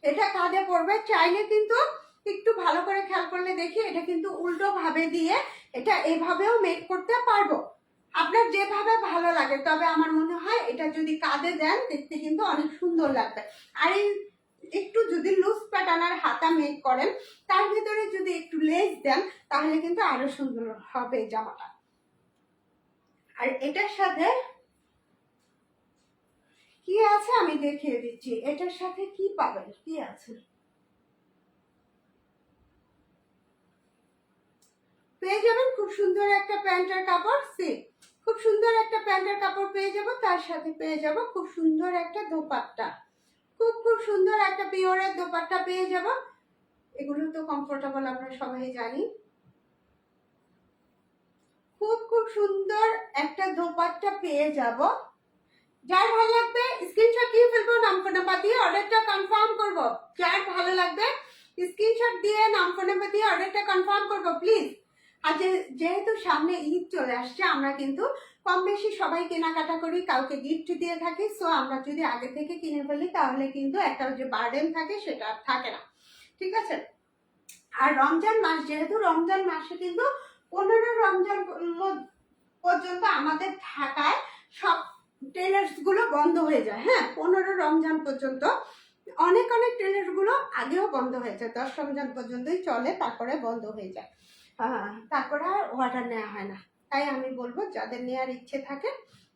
এটা কাঁধে পড়বে, চাইলে কিন্তু একটু ভালো করে খেয়াল করলে দেখি এটা কিন্তু উল্টো ভাবে দিয়ে এটা এভাবেও মেক করতে পারবো, আপনার যেভাবে ভালো লাগে। তবে আমার মনে হয় এটা যদি কাঁধে দেন দেখতে কিন্তু অনেক সুন্দর লাগবে। আর এই একটু যদি লুজ প্যাটার্নের হাতা মেক করেন, তার ভিতরে যদি একটু লেস দেন, তাহলে কিন্তু আরো সুন্দর হবে জামাটা। আর এটার সাথে কি আছে আমি দেখিয়ে দিচ্ছি, এটার সাথে কি পাবেন, কি আছে। পেয়ে যাবেন খুব সুন্দর একটা প্যান্টের কাপড়, সি খুব সুন্দর একটা প্যান্টের কাপড় পেয়ে যাব, তার সাথে পেয়ে যাব খুব সুন্দর একটা দোপাট্টা, খুব সুন্দর একটা পিওরের দোপাট্টা পেয়ে যাব। এগুলো তো কমফোর্টেবল আমরা সবাই জানি। খুব সুন্দর একটা দোপাট্টা পেয়ে যাব। যার ভালো লাগবে স্ক্রিনশট দিয়ে ফেলবো, নাম ফোন নাম্বার দিয়ে অর্ডারটা কনফার্ম করব। যার ভালো লাগবে স্ক্রিনশট দিয়ে নাম ফোন নাম্বার দিয়ে অর্ডারটা কনফার্ম করব প্লিজ। আর যেহেতু সামনে ঈদ চলে আসছে, আমরা কিন্তু কম বেশি সবাই কেনাকাটা করি, কাউকে গিফট দিয়ে থাকি। সো আমরা যদি আগে থেকে কিনে ফেলি তাহলে কিন্তু একটা যে বার্ডেন থাকে সেটা আর থাকে না, ঠিক আছে। আর রমজান মাস, যেহেতু রমজান মাসে কিন্তু 15 রমজান পর্যন্ত আমাদের ঢাকায় সব টেলার্স গুলো বন্ধ হয়ে যায়। হ্যাঁ, 15 রমজান পর্যন্ত অনেক টেলার্স গুলো আগেও বন্ধ হয়ে যায়, 10 রমজান পর্যন্তই চলে, তারপরে বন্ধ হয়ে যায়, তারপরে আর অর্ডার নেওয়া হয় না। তাই আমি বলবো যাদের নেওয়ার ইচ্ছে থাকে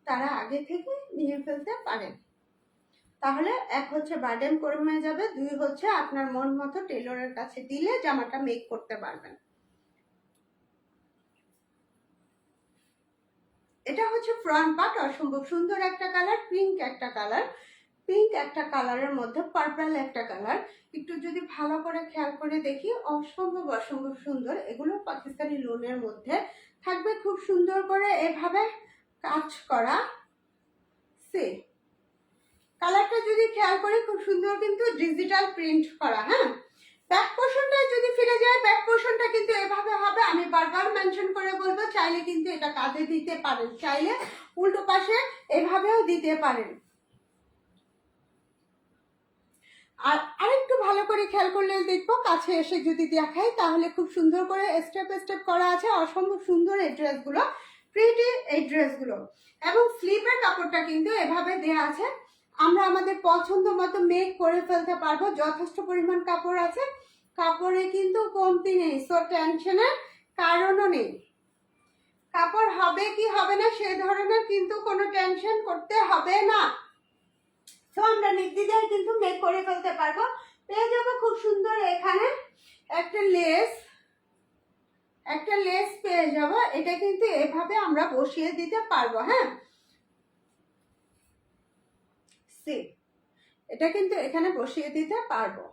তারা আগে থেকে নিয়ে ফেলতে পারেন, তাহলে এক হচ্ছে বার্ডেন কমে যাবে, দুই হচ্ছে আপনার মন মতো টেলরের কাছে দিলে জামাটা মেক করতে পারবেন। এটা হচ্ছে ফ্রন্ট পার্ট, অসম্ভব সুন্দর একটা কালার, পিঙ্ক একটা কালার, পিঙ্ক একটা কালারের মধ্যে পার্পল একটা কালার। একটু যদি ভালো করে খেয়াল করে দেখি, অসম্ভব সুন্দর। এগুলো পাকিস্তানি লোনের মধ্যে থাকবে, খুব সুন্দর করে এভাবে কাজ করা, সে কালারটা যদি খেয়াল করি খুব সুন্দর কিন্তু ডিজিটাল প্রিন্ট করা। হ্যাঁ, ব্যাক পোর্শনটা যদি ফিরে যায়, ব্যাক পোর্শনটা কিন্তু এভাবে হবে। আমি বারবার মেনশন করে বলবো, চাইলে কিন্তু এটা কাঁধে দিতে পারেন, চাইলে উল্টো পাশে এভাবেও দিতে পারেন। আর আরেকটু ভালো করে খেয়াল করলে দেখবো, কাছে এসে যদি দেখাই তাহলে খুব সুন্দর করে স্টেপ স্টেপ করা আছে। অসম্ভব সুন্দর এই ড্রেসগুলো, প্রিটি এই ড্রেসগুলো। এবং স্লিপের কাপড়টা কিন্তু এভাবে দেওয়া আছে, আমরা আমাদের পছন্দ মতো মেক করে ফেলতে পারবো। যথেষ্ট পরিমাণ কাপড় আছে, কাপড়ে কিন্তু কমতি নেই, সো টেনশনের কারণও নেই। কাপড় হবে কি হবে না সে ধরনের কিন্তু কোনো টেনশন করতে হবে না। তো আমরা নির্দ্বিধায় কিন্তু মেক করে ফেলতে পারবো। পেয়ে যাবো খুব সুন্দর এখানে একটা লেস পেয়ে যাবো। এটা কিন্তু এভাবে আমরা বসিয়ে দিতে পারবো। হ্যাঁ, এটা কিন্তু এখানে বসিয়ে দিতে পারবো।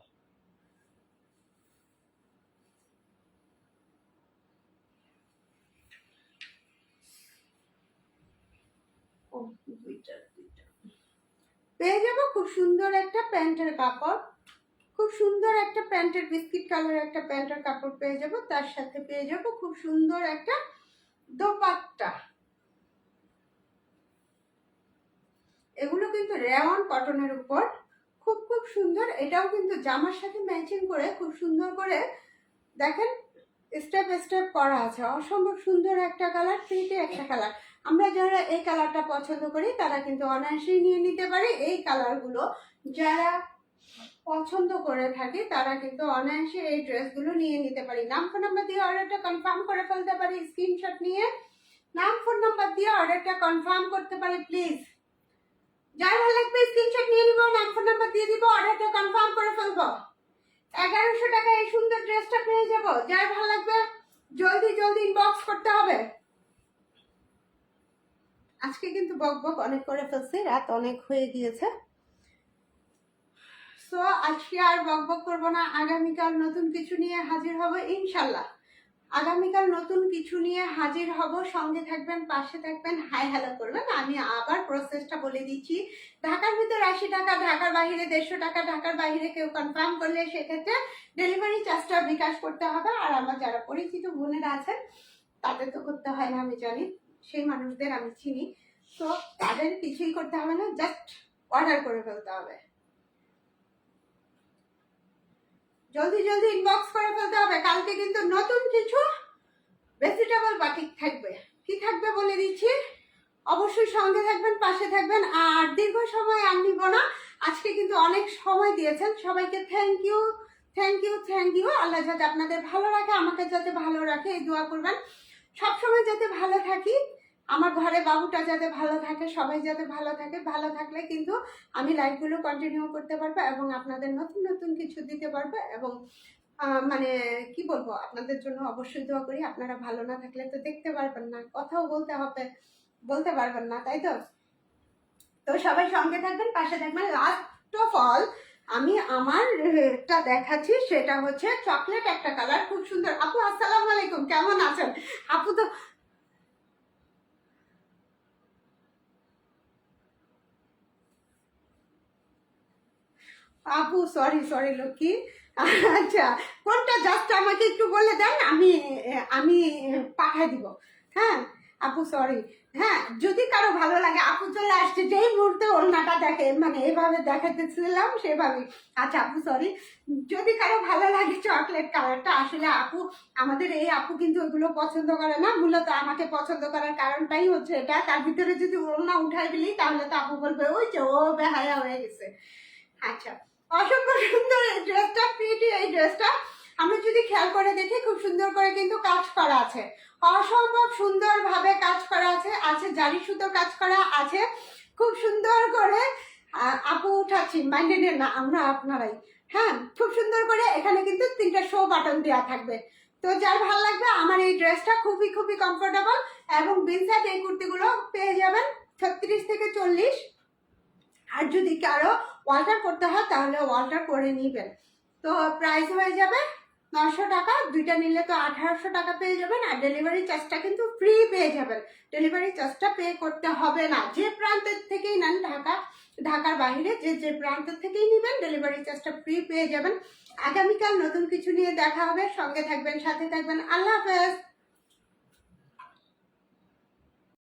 পেয়ে যাবো খুব সুন্দর একটা প্যান্টের কাপড়, খুব সুন্দর একটা প্যান্টের বিস্কিট কালার একটা প্যান্টের কাপড় পেয়ে যাবো। তার সাথে পেয়ে যাবো খুব সুন্দর একটা দোপাট্টা। এগুলো কিন্তু রেওয়ান কটনের উপর, খুব খুব সুন্দর। এটাও কিন্তু জামার সাথে ম্যাচিং করে খুব সুন্দর করে দেখেন স্টেপ স্টেপ করা আছে। অসম্ভব সুন্দর একটা কালার, প্রিন্টে একটা কালার। আমরা যারা এই কালারটা পছন্দ করি তারা কিন্তু অনায়াসেই নিয়ে নিতে পারি। এই কালারগুলো যারা পছন্দ করে থাকি তারা কিন্তু অনায়াসে এই ড্রেসগুলো নিয়ে নিতে পারি। নাম ফোন নাম্বার দিয়ে অর্ডারটা কনফার্ম করে ফেলতে পারি, স্ক্রিনশট নিয়ে নাম ফোন নাম্বার দিয়ে অর্ডারটা কনফার্ম করতে পারি প্লিজ। যার ভালো লাগবে স্ক্রিনশট নিয়ে নিব, নাম ফোন নাম্বার দিয়ে দিব, অর্ডারটা কনফার্ম করে ফেলবো। 1100 টাকা এই সুন্দর ড্রেসটা পেয়ে যাব। যার ভালো লাগবে জলদি জলদি ইনবক্স করতে হবে। আজকে কিন্তু বকবক অনেক করে ফেলছি, রাত অনেক হয়ে গিয়েছে। সো আজকে আর বকবক করবো না, আগামীকাল নতুন কিছু নিয়ে হাজির হব ইনশাল্লাহ। আগামীকাল নতুন কিছু নিয়ে হাজির হব, সঙ্গে থাকবেন, পাশে থাকবেন, হাই হ্যালো করবেন। আমি আবার প্রসেসটা বলে দিচ্ছি। ঢাকার ভিতর 80 টাকা, ঢাকার বাইরে 150 টাকা। ঢাকার বাইরে কেউ কনফার্ম করলে সেক্ষেত্রে ডেলিভারি চার্জটা বিকাশ করতে হবে। আর আমার যারা পরিচিত বোনেরা আছেন তাদের তো করতে হয় না, আমি জানি, সেই মানুষদের আমি চিনি। তো তাদের কিছুই করতে হবে না, জাস্ট অর্ডার করে ফেলতে হবে। জলদি জলদি ইনবক্স করে ফেলতে হবে। কালকে কিন্তু নতুন কিছু ভেজিটেবল বাটিক থাকবে। কি থাকবে বলে দিচ্ছি, অবশ্যই সঙ্গে থাকবেন, পাশে থাকবেন। আর দীর্ঘ সময় আর নিব না, আজকে কিন্তু অনেক সময় দিয়েছেন। সবাইকে thank you, thank you, thank you. Allah যাতে আপনাদের ভালো রাখে, আমাকে যাতে ভালো রাখে, এই দোয়া করবেন। সবসময় যাতে ভালো থাকি, আমার ঘরে বাবুটা যাতে ভালো থাকে, সবাই যাতে ভালো থাকে। ভালো থাকলে কিন্তু আমি লাইভগুলো কন্টিনিউ করতে পারবো এবং আপনাদের নতুন নতুন কিছু দিতে পারবো। এবং মানে কি বলবো, আপনাদের জন্য অবশ্যই দোয়া করি। আপনারা ভালো না থাকলে তো দেখতে পারবেন না, কথাও বলতে পারবেন না, তাই তো? তো সবাই সঙ্গে থাকবেন, পাশে থাকবেন। লাস্ট অফ অল আমি আমারটা দেখাচ্ছি, সেটা হচ্ছে চকলেট একটা কালার, খুব সুন্দর। আপু আসসালামু আলাইকুম, কেমন আছেন? আপু তো আপু সরি সরি লক্ষ্মী। আচ্ছা, কোনটা জাস্ট আমাকে একটু বলে দেন, আমি আমি পাঠাই দিব। হ্যাঁ আপু সরি। হ্যাঁ, যদি কারো ভালো লাগে, আপু চলে আসছে যেই মুহূর্তে ওড়নাটা দেখে, মানে এভাবে দেখাতেছিলাম সেভাবে। আচ্ছা আপু সরি। যদি কারো ভালো লাগে চকলেট কালারটা, আসলে আপু, আমাদের এই আপু কিন্তু ওগুলো পছন্দ করে না। মূলত আমাকে পছন্দ করার কারণটাই হচ্ছে এটা, তার ভিতরে যদি ওড়না উঠাই দিলি তাহলে তো আপু বলবে ওই যে ও বেহায়া হয়ে গেছে। আচ্ছা, অসম্ভব সুন্দর এই ড্রেসটা, প্রিটি এই ড্রেসটা। আমরা যদি খেয়াল করে দেখি, খুব সুন্দর করে কিন্তু কাজ করা আছে, অসম্ভব সুন্দর ভাবে কাজ করা আছে। আছে জারি সুতোর কাজ করা আছে, খুব সুন্দর করে। আপু উঠাচ্ছি, মাইন্ডে নেন না, আমরা আপনারাই। হ্যাঁ, খুব সুন্দর করে এখানে কিন্তু 3টা শো বাটন দেওয়া থাকবে। তো যার ভালো লাগবে, আমার এই ড্রেসটা খুবই খুবই কমফোর্টেবল। এবং বিনসাইড এই কুর্তিগুলো পেয়ে যাবেন 36 থেকে 40। আর যদি কারো অল্টার করতে হয় তাহলে অল্টার করে নেবেন। তো প্রাইস হয়ে যাবে 900 টাকা, দুইটা নিলে তো 1800 টাকা পেয়ে যাবেন। আর ডেলিভারি চার্জটা কিন্তু ফ্রি পেয়ে যাবেন, ডেলিভারি চার্জটা পে করতে হবে না। যে প্রান্তের থেকেই নেন, ঢাকার বাইরে যে প্রান্তের থেকেই নেবেন, ডেলিভারি চার্জটা ফ্রি পেয়ে যাবেন। আগামীকাল নতুন কিছু নিয়ে দেখা হবে, সঙ্গে থাকবেন, সাথে থাকবেন। আল্লাহ হাফেজ।